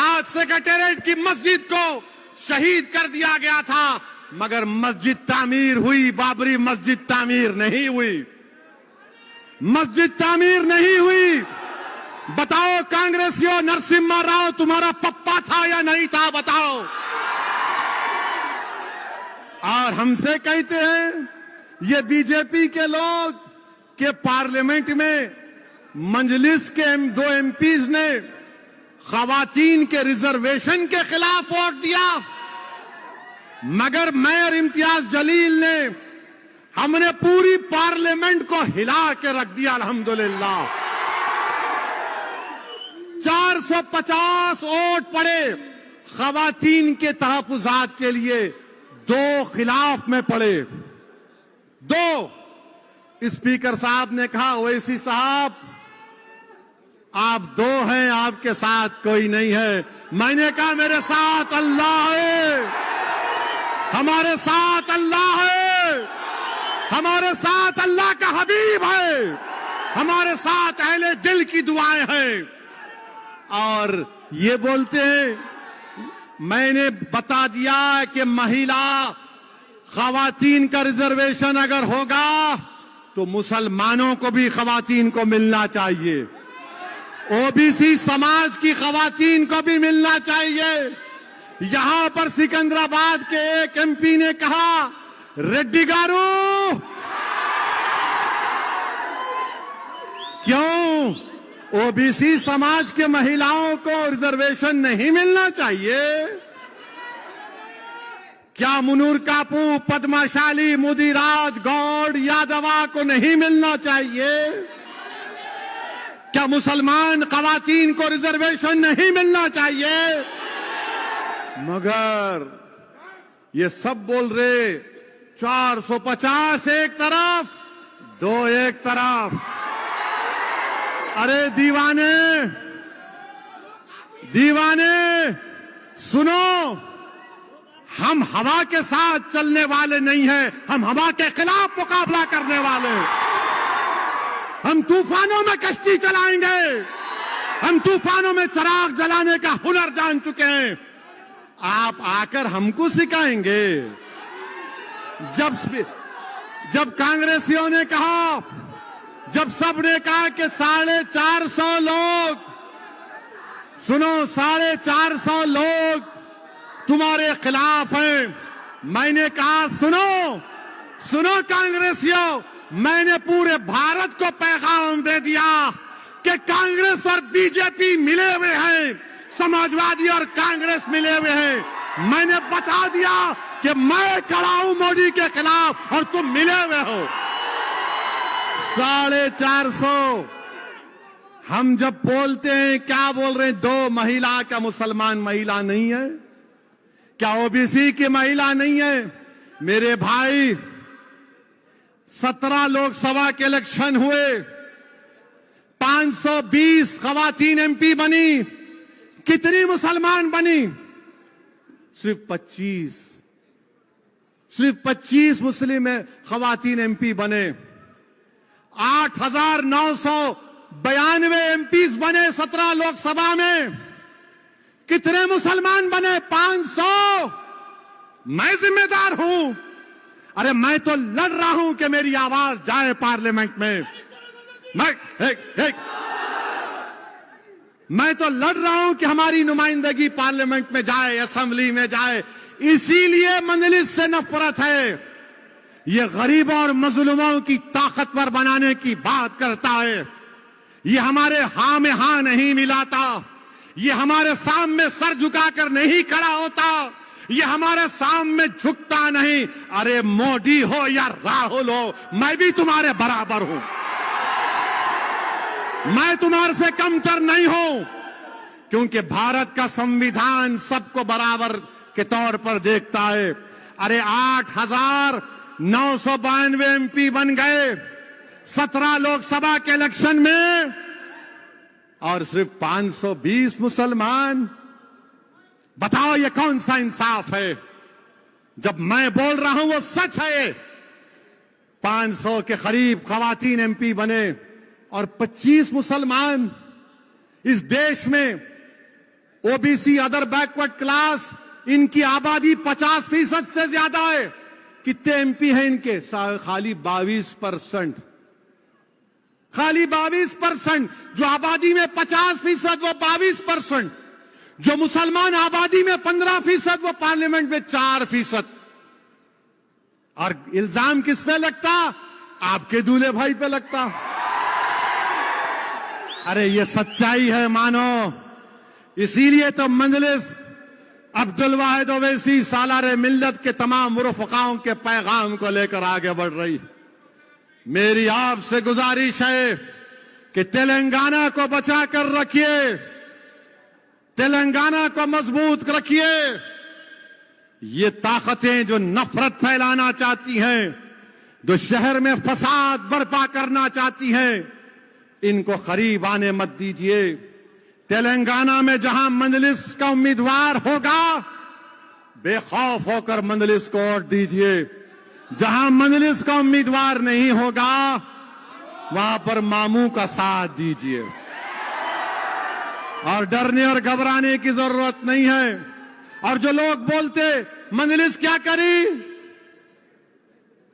آج سیکریٹریٹ کی مسجد کو شہید کر دیا گیا تھا، مگر مسجد تعمیر ہوئی، بابری مسجد تعمیر نہیں ہوئی، مسجد تعمیر نہیں ہوئی۔ بتاؤ کانگریسیوں، نرسمہا راؤ تمہارا پپا تھا یا نہیں تھا، بتاؤ۔ اور ہم سے کہتے ہیں یہ بی جے پی کے لوگ کہ پارلیمنٹ میں مجلس کے 2 ایم پیز نے خواتین کے ریزرویشن کے خلاف ووٹ دیا، مگر میں اور امتیاز جلیل نے ہم نے پوری پارلیمنٹ کو ہلا کے رکھ دیا، الحمدللہ۔ 450 ووٹ پڑے خواتین کے تحفظات کے لیے، 2 خلاف میں پڑے، 2۔ اسپیکر صاحب نے کہا اویسی صاحب آپ 2 ہیں، آپ کے ساتھ کوئی نہیں ہے۔ میں نے کہا میرے ساتھ اللہ ہے، ہمارے ساتھ اللہ ہے، ہمارے ساتھ اللہ کا حبیب ہے، ہمارے ساتھ اہل دل کی دعائیں ہیں۔ اور یہ بولتے ہیں، میں نے بتا دیا کہ مہیلا خواتین کا ریزرویشن اگر ہوگا تو مسلمانوں کو بھی خواتین کو ملنا چاہیے، او بی سی سماج کی خواتین کو بھی ملنا چاہیے، یہاں پر سکندرآباد کے ایک ایم پی نے کہا ریڈی گارو کیوں او بی سی سماج کے مہیلاؤں کو ریزرویشن نہیں ملنا چاہیے؟ کیا منور کاپو، پدما شالی، مودی راج، گوڈ، یادوا کو نہیں ملنا چاہیے؟ کیا مسلمان خواتین کو ریزرویشن نہیں ملنا چاہیے؟ مگر یہ سب بول رہے 450 ایک طرف، 2 ایک طرف. ارے دیوانے سنو، ہم ہوا کے ساتھ چلنے والے نہیں ہیں، ہم ہوا کے خلاف مقابلہ کرنے والے ہیں. ہم طوفانوں میں کشتی چلائیں گے، ہم طوفانوں میں چراغ جلانے کا ہنر جان چکے ہیں. آپ آ کر ہم کو سکھائیں گے؟ جب کانگریسیوں نے کہا، جب سب نے کہا کہ 450 لوگ، سنو 450 لوگ تمہارے خلاف ہیں، میں نے کہا سنو کانگریسیوں، میں نے پورے بھارت کو پیغام دے دیا کہ کانگریس اور بی جے پی ملے ہوئے ہیں، سماجوادی اور کانگریس ملے ہوئے ہیں. میں نے بتا دیا کہ میں کھڑا ہوں مودی کے خلاف اور تم ملے ہوئے ہو. 450. ہم جب بولتے ہیں کیا بول رہے ہیں؟ 2 مہیلا، کیا مسلمان مہیلا نہیں ہے؟ کیا او بی سی کی مہیلا نہیں ہے؟ میرے بھائی 17 لوک سبھا کے الیکشن ہوئے، 520 خواتین ایم پی بنی. کتنی مسلمان بنی؟ صرف 25 مسلم خواتین ایم پی بنے. 8,992 ایم پیز بنے 17 لوک سبھا میں. کتنے مسلمان بنے؟ 500. میں ذمہ دار ہوں. ارے میں تو لڑ رہا ہوں کہ میری آواز جائے پارلیمنٹ میں. میں تو لڑ رہا ہوں کہ ہماری نمائندگی پارلیمنٹ میں جائے، اسمبلی میں جائے. اسی لیے مجلس سے نفرت ہے. یہ غریبوں اور مظلوموں کی طاقتور بنانے کی بات کرتا ہے. یہ ہمارے ہاں میں ہاں نہیں ملاتا. یہ ہمارے سامنے سر جھکا کر نہیں کھڑا ہوتا. یہ ہمارے سامنے جھکتا نہیں. ارے مودی ہو یا راہل ہو، میں بھی تمہارے برابر ہوں. میں تمہارے سے کم تر نہیں ہوں، کیونکہ بھارت کا سمویدھان سب کو برابر کے طور پر دیکھتا ہے. ارے 8,992 ایم پی بن گئے 17 لوک سبھا کے الیکشن میں، اور صرف 520 مسلمان. بتاؤ یہ کون سا انصاف ہے؟ جب میں بول رہا ہوں وہ سچ ہے. 500 کے قریب خواتین ایم پی بنے اور 25 مسلمان. اس دیش میں O B C, other backward class, ان کی آبادی 50% سے زیادہ ہے. کتنے ایم پی ہیں ان کے؟ خالی 22%. خالی 22%. جو آبادی میں 50% وہ 22%. جو مسلمان آبادی میں 15% وہ پارلیمنٹ میں 4%. اور الزام کس پہ لگتا؟ آپ کے دولہے بھائی پہ لگتا. ارے یہ سچائی ہے، مانو. اسی لیے تو مجلس عبد الواحد اویسی سالار ملت کے تمام رفقاؤں کے پیغام کو لے کر آگے بڑھ رہی. میری آپ سے گزارش ہے کہ تلنگانہ کو بچا کر رکھیے، تلنگانہ کو مضبوط رکھیے. یہ طاقتیں جو نفرت پھیلانا چاہتی ہیں، جو شہر میں فساد برپا کرنا چاہتی ہیں، ان کو قریب آنے مت دیجیے. تلنگانہ میں جہاں مجلس کا امیدوار ہوگا، بے خوف ہو کر مجلس کو ووٹ دیجیے. جہاں مجلس کا امیدوار نہیں ہوگا، وہاں پر ماموں کا ساتھ دیجیے. اور ڈرنے اور گھبرانے کی ضرورت نہیں ہے. اور جو لوگ بولتے مجلس کیا کری؟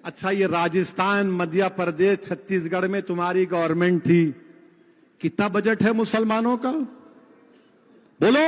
اچھا، یہ راجستھان، مدھیہ پردیش، چھتیس گڑھ میں تمہاری گورنمنٹ تھی. کتنا بجٹ ہے مسلمانوں کا؟ بولو.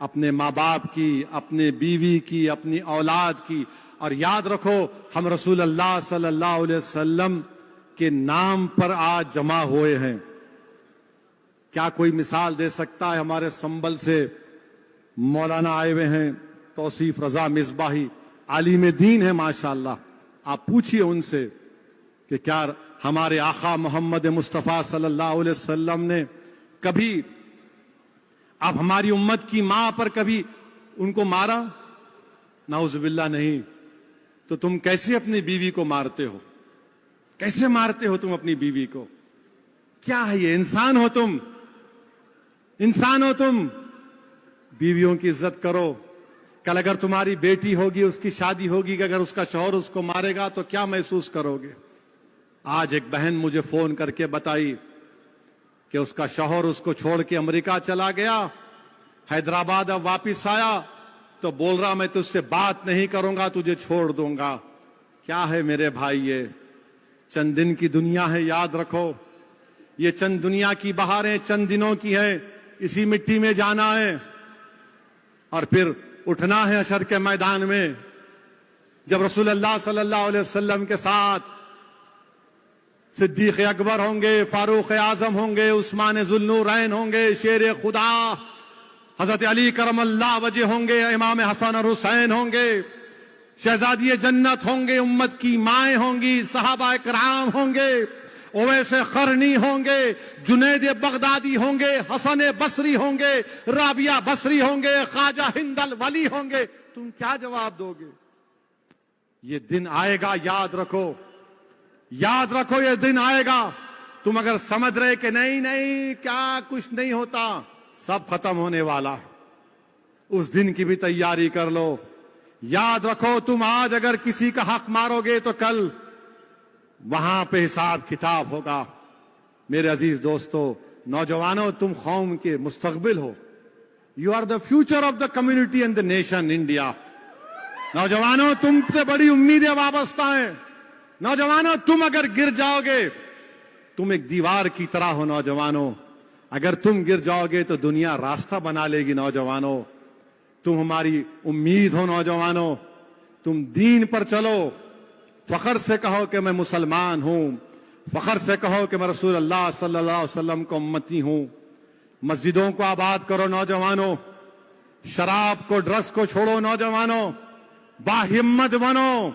اپنے ماں باپ کی، اپنے بیوی کی، اپنی اولاد کی، اور یاد رکھو ہم رسول اللہ صلی اللہ علیہ وسلم کے نام پر آج جمع ہوئے ہیں. کیا کوئی مثال دے سکتا ہے؟ ہمارے سنبل سے مولانا آئے ہوئے ہیں، توصیف رضا مصباحی، عالم دین ہے ماشاءاللہ. آپ پوچھئے ان سے کہ کیا ہمارے آقا محمد مصطفیٰ صلی اللہ علیہ وسلم نے کبھی اب ہماری امت کی ماں پر کبھی ان کو مارا؟ نعوذ باللہ نہیں. تو تم کیسے اپنی بیوی کو مارتے ہو؟ کیسے مارتے ہو تم اپنی بیوی کو؟ کیا ہے یہ؟ انسان ہو تم، انسان ہو تم. بیویوں کی عزت کرو. کل اگر تمہاری بیٹی ہوگی، اس کی شادی ہوگی، کہ اگر اس کا شوہر اس کو مارے گا تو کیا محسوس کرو گے؟ آج ایک بہن مجھے فون کر کے بتائی کہ اس کا شوہر اس کو چھوڑ کے امریکہ چلا گیا، حیدرآباد اب واپس آیا تو بول رہا میں تجھ سے بات نہیں کروں گا، تجھے چھوڑ دوں گا. کیا ہے میرے بھائی؟ یہ چند دن کی دنیا ہے، یاد رکھو. یہ چند دنیا کی بہاریں چند دنوں کی ہے، اسی مٹی میں جانا ہے اور پھر اٹھنا ہے حشر کے میدان میں. جب رسول اللہ صلی اللہ علیہ وسلم کے ساتھ صدیق اکبر ہوں گے، فاروق اعظم ہوں گے، عثمان ذوالنورین ہوں گے، شیر خدا حضرت علی کرم اللہ وجہ ہوں گے، امام حسن اور حسین ہوں گے، شہزادی جنت ہوں گے، امت کی مائیں ہوں گی، صحابہ کرام ہوں گے، اویس قرنی ہوں گے، جنید بغدادی ہوں گے، حسن بصری ہوں گے، رابعہ بصری ہوں گے، خواجہ ہندل ولی ہوں گے. تم کیا جواب دو گے؟ یہ دن آئے گا، یاد رکھو، یاد رکھو، یہ دن آئے گا. تم اگر سمجھ رہے کہ نہیں نہیں کیا کچھ نہیں ہوتا، سب ختم ہونے والا. اس دن کی بھی تیاری کر لو. یاد رکھو تم آج اگر کسی کا حق مارو گے تو کل وہاں پہ حساب کتاب ہوگا. میرے عزیز دوستو، نوجوانوں، تم قوم کے مستقبل ہو. You are the future of the community and the nation India. نوجوانوں، تم سے بڑی امیدیں وابستہ ہیں. نوجوانوں، تم اگر گر جاؤ گے، تم ایک دیوار کی طرح ہو. نوجوانوں، اگر تم گر جاؤ گے تو دنیا راستہ بنا لے گی. نوجوانوں، تم ہماری امید ہو. نوجوانوں، تم دین پر چلو. فخر سے کہو کہ میں مسلمان ہوں. فخر سے کہو کہ میں رسول اللہ صلی اللہ علیہ وسلم کو امتی ہوں. مسجدوں کو آباد کرو. نوجوانوں، شراب کو، ڈرگس کو چھوڑو. نوجوانوں، باہمت بنو،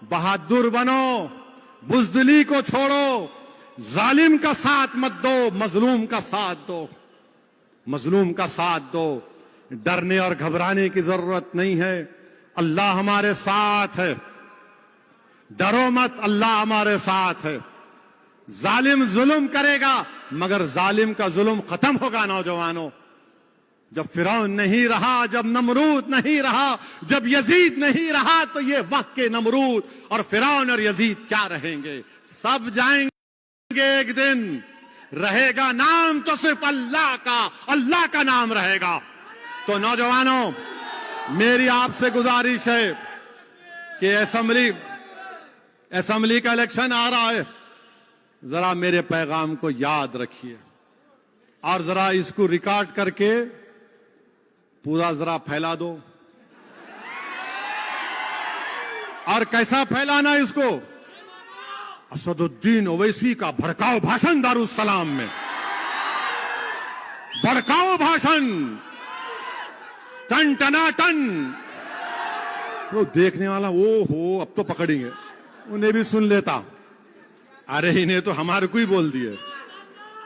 بہادر بنو، بزدلی کو چھوڑو. ظالم کا ساتھ مت دو، مظلوم کا ساتھ دو. مظلوم کا ساتھ دو. ڈرنے اور گھبرانے کی ضرورت نہیں ہے. اللہ ہمارے ساتھ ہے. ڈرو مت، اللہ ہمارے ساتھ ہے. ظالم ظلم کرے گا مگر ظالم کا ظلم ختم ہوگا. نوجوانوں، جب فرعون نہیں رہا، جب نمرود نہیں رہا، جب یزید نہیں رہا، تو یہ وقت کے نمرود اور فرعون اور یزید کیا رہیں گے؟ سب جائیں گے. ایک دن رہے گا نام تو صرف اللہ کا، اللہ کا نام رہے گا. تو نوجوانوں، میری آپ سے گزارش ہے کہ اسمبلی کا الیکشن آ رہا ہے. ذرا میرے پیغام کو یاد رکھیے اور ذرا اس کو ریکارڈ کر کے پورا ذرا پھیلا دو. اور کیسا پھیلانا اس کو؟ اسد الدین اویسی کا بھڑکاؤ بھاشن دارالسلام میں. بھڑکاؤ بھاشن، ٹن ٹنا ٹن. تو دیکھنے والا او ہو اب تو پکڑیں گے، انہیں بھی سن لیتا. ارے انہیں تو ہمارے کو ہی بول دیے.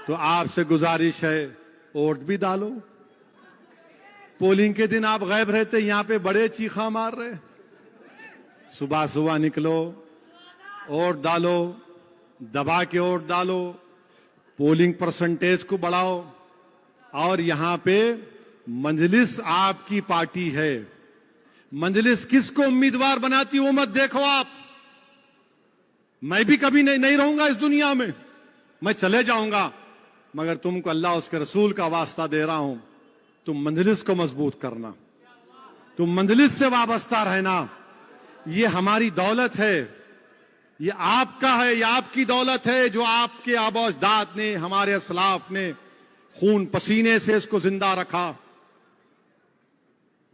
تو آپ سے گزارش ہے، ووٹ بھی ڈالو. پولنگ کے دن آپ غائب رہتے، یہاں پہ بڑے چیخا مار رہے. صبح صبح نکلو، ووٹ ڈالو، دبا کے ووٹ ڈالو، پولنگ پرسنٹیج کو بڑھاؤ. اور یہاں پہ مجلس آپ کی پارٹی ہے. مجلس کس کو امیدوار بناتی وہ مت دیکھو آپ. میں بھی کبھی نہیں رہوں گا اس دنیا میں، میں چلے جاؤں گا، مگر تم کو اللہ اس کے رسول کا واسطہ دے رہا ہوں، تم مجلس کو مضبوط کرنا، تم مجلس سے وابستہ رہنا. یہ ہماری دولت ہے، یہ آپ کا ہے، یہ آپ کی دولت ہے جو آپ کے آباء و اجداد نے، ہمارے اسلاف نے خون پسینے سے اس کو زندہ رکھا.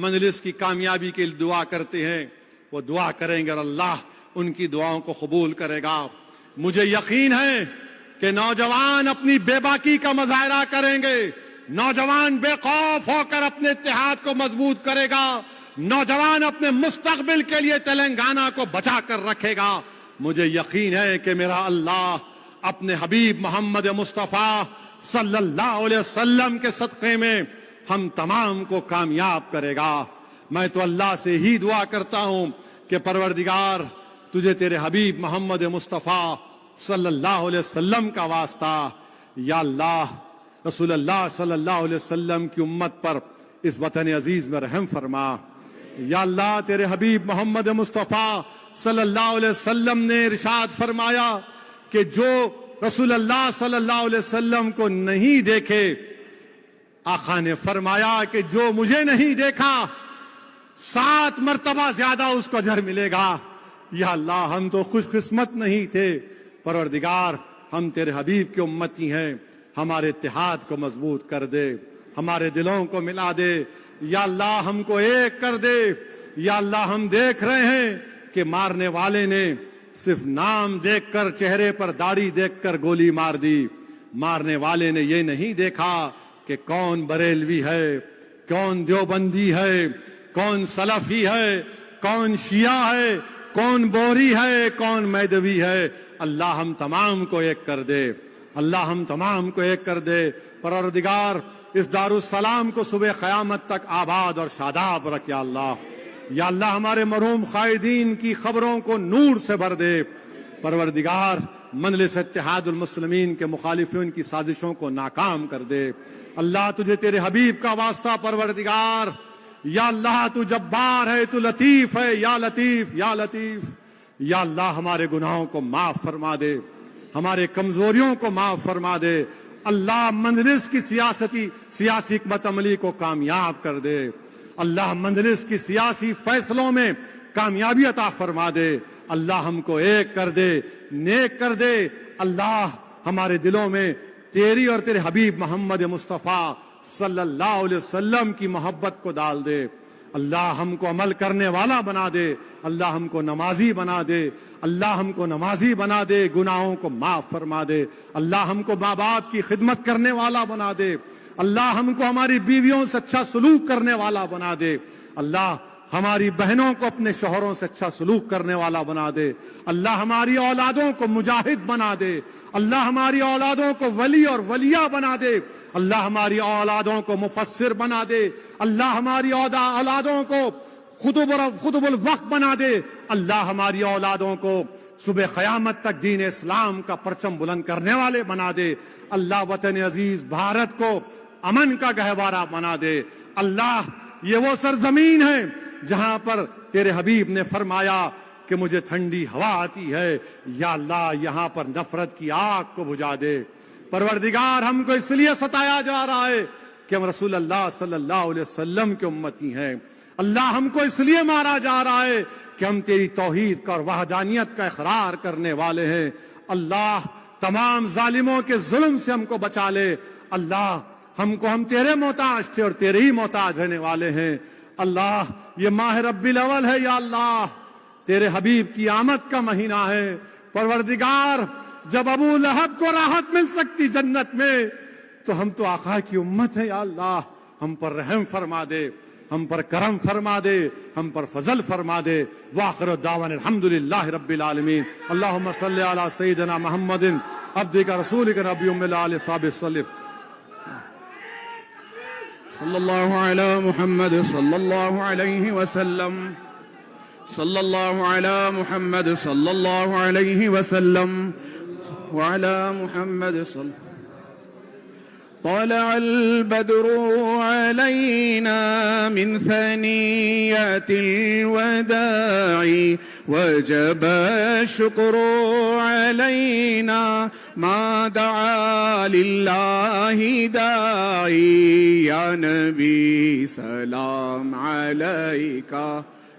مجلس کی کامیابی کے لیے دعا کرتے ہیں وہ دعا کریں گے اور اللہ ان کی دعاؤں کو قبول کرے گا۔ مجھے یقین ہے کہ نوجوان اپنی بے باکی کا مظاہرہ کریں گے، نوجوان بے خوف ہو کر اپنے اتحاد کو مضبوط کرے گا، نوجوان اپنے مستقبل کے لیے تلنگانہ کو بچا کر رکھے گا۔ مجھے یقین ہے کہ میرا اللہ اپنے حبیب محمد مصطفیٰ صلی اللہ علیہ وسلم کے صدقے میں ہم تمام کو کامیاب کرے گا۔ میں تو اللہ سے ہی دعا کرتا ہوں کہ پروردگار تجھے تیرے حبیب محمد مصطفیٰ صلی اللہ علیہ وسلم کا واسطہ، یا اللہ رسول اللہ صلی اللہ علیہ وسلم کی امت پر اس وطن عزیز میں رحم فرما۔ یا اللہ تیرے حبیب محمد مصطفیٰ صلی اللہ علیہ وسلم نے ارشاد فرمایا کہ جو رسول اللہ صلی اللہ علیہ وسلم کو نہیں دیکھے، آقا نے فرمایا کہ جو مجھے نہیں دیکھا 7 مرتبہ زیادہ اس کو اجر ملے گا۔ یا اللہ ہم تو خوش قسمت نہیں تھے، پروردگار ہم تیرے حبیب کی امتی ہیں، ہمارے اتحاد کو مضبوط کر دے، ہمارے دلوں کو ملا دے، یا اللہ ہم کو ایک کر دے۔ یا اللہ ہم دیکھ رہے ہیں کہ مارنے والے نے صرف نام دیکھ کر، چہرے پر داڑھی دیکھ کر گولی مار دی، مارنے والے نے یہ نہیں دیکھا کہ کون بریلوی ہے، کون دیوبندی ہے، کون سلفی ہے، کون شیعہ ہے، کون بوری ہے، کون میدوی ہے۔ اللہ ہم تمام کو ایک کر دے، اللہ ہم تمام کو ایک کر دے۔ پروردگار اس دارالسلام کو صبح قیامت تک آباد اور شاداب رکھ یا اللہ۔ یا اللہ ہمارے مرحوم قائدین کی خبروں کو نور سے بھر دے۔ پروردگار مجلس اتحاد المسلمین کے مخالفین کی سازشوں کو ناکام کر دے۔ اللہ تجھے تیرے حبیب کا واسطہ پروردگار، یا اللہ تو جبار ہے، تو لطیف ہے، یا لطیف یا لطیف۔ یا اللہ ہمارے گناہوں کو معاف فرما دے، ہمارے کمزوریوں کو معاف فرما دے۔ اللہ مجلس کی سیاسی حکمت عملی کو کامیاب کر دے۔ اللہ مجلس کی سیاسی فیصلوں میں کامیابی عطا فرما دے۔ اللہ ہم کو ایک کر دے، نیک کر دے۔ اللہ ہمارے دلوں میں تیری اور تیرے حبیب محمد مصطفیٰ صلی اللہ علیہ وسلم کی محبت کو ڈال دے۔ اللہ ہم کو عمل کرنے والا بنا دے، اللہ ہم کو نمازی بنا دے، اللہ ہم کو نمازی بنا دے، گناہوں کو معاف فرما دے۔ اللہ ہم کو ماں باپ کی خدمت کرنے والا بنا دے، اللہ ہم کو ہماری بیویوں سے اچھا سلوک کرنے والا بنا دے۔ اللہ ہماری بہنوں کو اپنے شوہروں سے اچھا سلوک کرنے والا بنا دے۔ اللہ ہماری اولادوں کو مجاہد بنا دے، اللہ ہماری اولادوں کو ولی اور ولیہ بنا دے، اللہ ہماری اولادوں کو مفسر بنا دے، اللہ ہماری اولادوں کو خطب الوقت بنا دے، اللہ ہماری اولادوں کو صبح قیامت تک دین اسلام کا پرچم بلند کرنے والے بنا دے۔ اللہ وطن عزیز بھارت کو امن کا گہوارہ بنا دے۔ اللہ یہ وہ سرزمین ہے جہاں پر تیرے حبیب نے فرمایا کہ مجھے ٹھنڈی ہوا آتی ہے، یا اللہ یہاں پر نفرت کی آگ کو بجھا دے۔ پروردگار ہم کو اس لیے ستایا جا رہا ہے کہ ہم رسول اللہ صلی اللہ علیہ وسلم کے امتی ہیں۔ اللہ ہم کو اس لیے مارا جا رہا ہے کہ ہم تیری توحید کا اور وحدانیت کا اقرار کرنے والے ہیں۔ اللہ تمام ظالموں کے ظلم سے ہم کو بچا لے۔ اللہ ہم تیرے محتاج تھے اور تیرے ہی محتاج رہنے والے ہیں۔ اللہ یہ ماہ ربیع الاول ہے، یا اللہ تیرے حبیب کی آمد کا مہینہ ہے۔ پروردگار جب ابو لہب کو راحت مل سکتی جنت میں، تو ہم تو آقا کی امت ہے، یا اللہ ہم پر رحم فرما دے، ہم پر کرم فرما دے، ہم پر فضل فرما دے۔ وآخر دعوانا الحمدللہ رب العالمین۔ اللہم صلی علی سیدنا محمد عبدک رسولک نبی ام الآل صحابہ وسلم۔ صلی اللہ علی محمد صلی اللہ علیہ وسلم، صلی اللہ علی محمد صلی اللہ علیہ وسلم، وعلی محمد صلی طلع البدر علينا من ثنيات الوداع وجب الشكر علينا ما دعا لله داعي يا نبي سلام عليك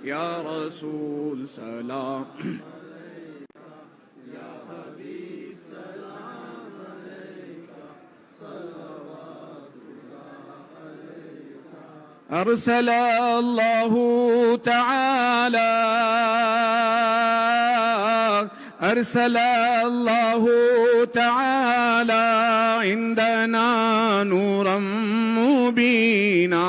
يا رسول سلام أرسل الله تعالى أرسل الله تعالى عندنا نورا مبينا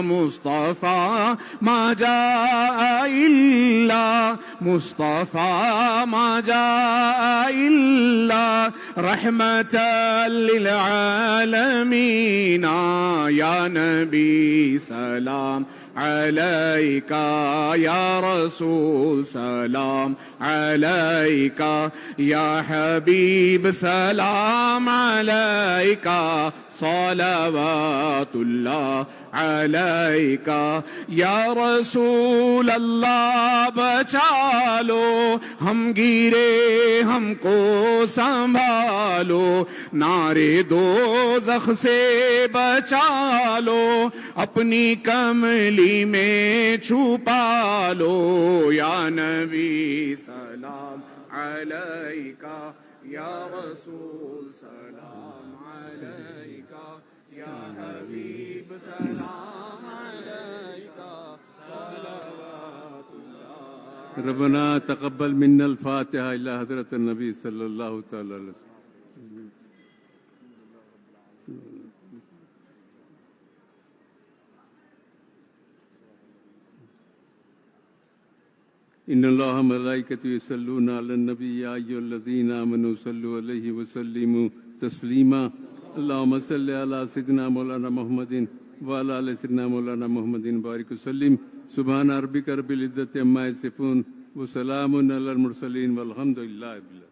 مصطفى ما جاء إلا مصطفى ما جاء إلا رحمة للعالمين يا نبي سلام عليك يا رسول سلام عليك يا حبيب سلام عليك صلوات الله عليك يا رسول اللہ بچا لو ہم گرے ہم کو سنبھالو نارے دوزخ سے بچا لو اپنی کملی میں چھپا لو یا نبی سلام علیکہ یا رسول سلام علیکہ یا حبیب سلام علیکہ صلوات اللہ ربنا تقبل منا الفاتحة إلى حضرة النبي صلى الله تعالى عليه وسلم. إن الله وملائكته يصلون على النبي يا أيها الذين آمنوا صلوا عليه وسلموا تسليما اللهم صل على سيدنا مولانا محمد وعلى آل سيدنا مولانا محمد بارك وسلم سبحان ربك رب العزة عما يصفون وسلام على المرسلين والحمد لله رب العالمين.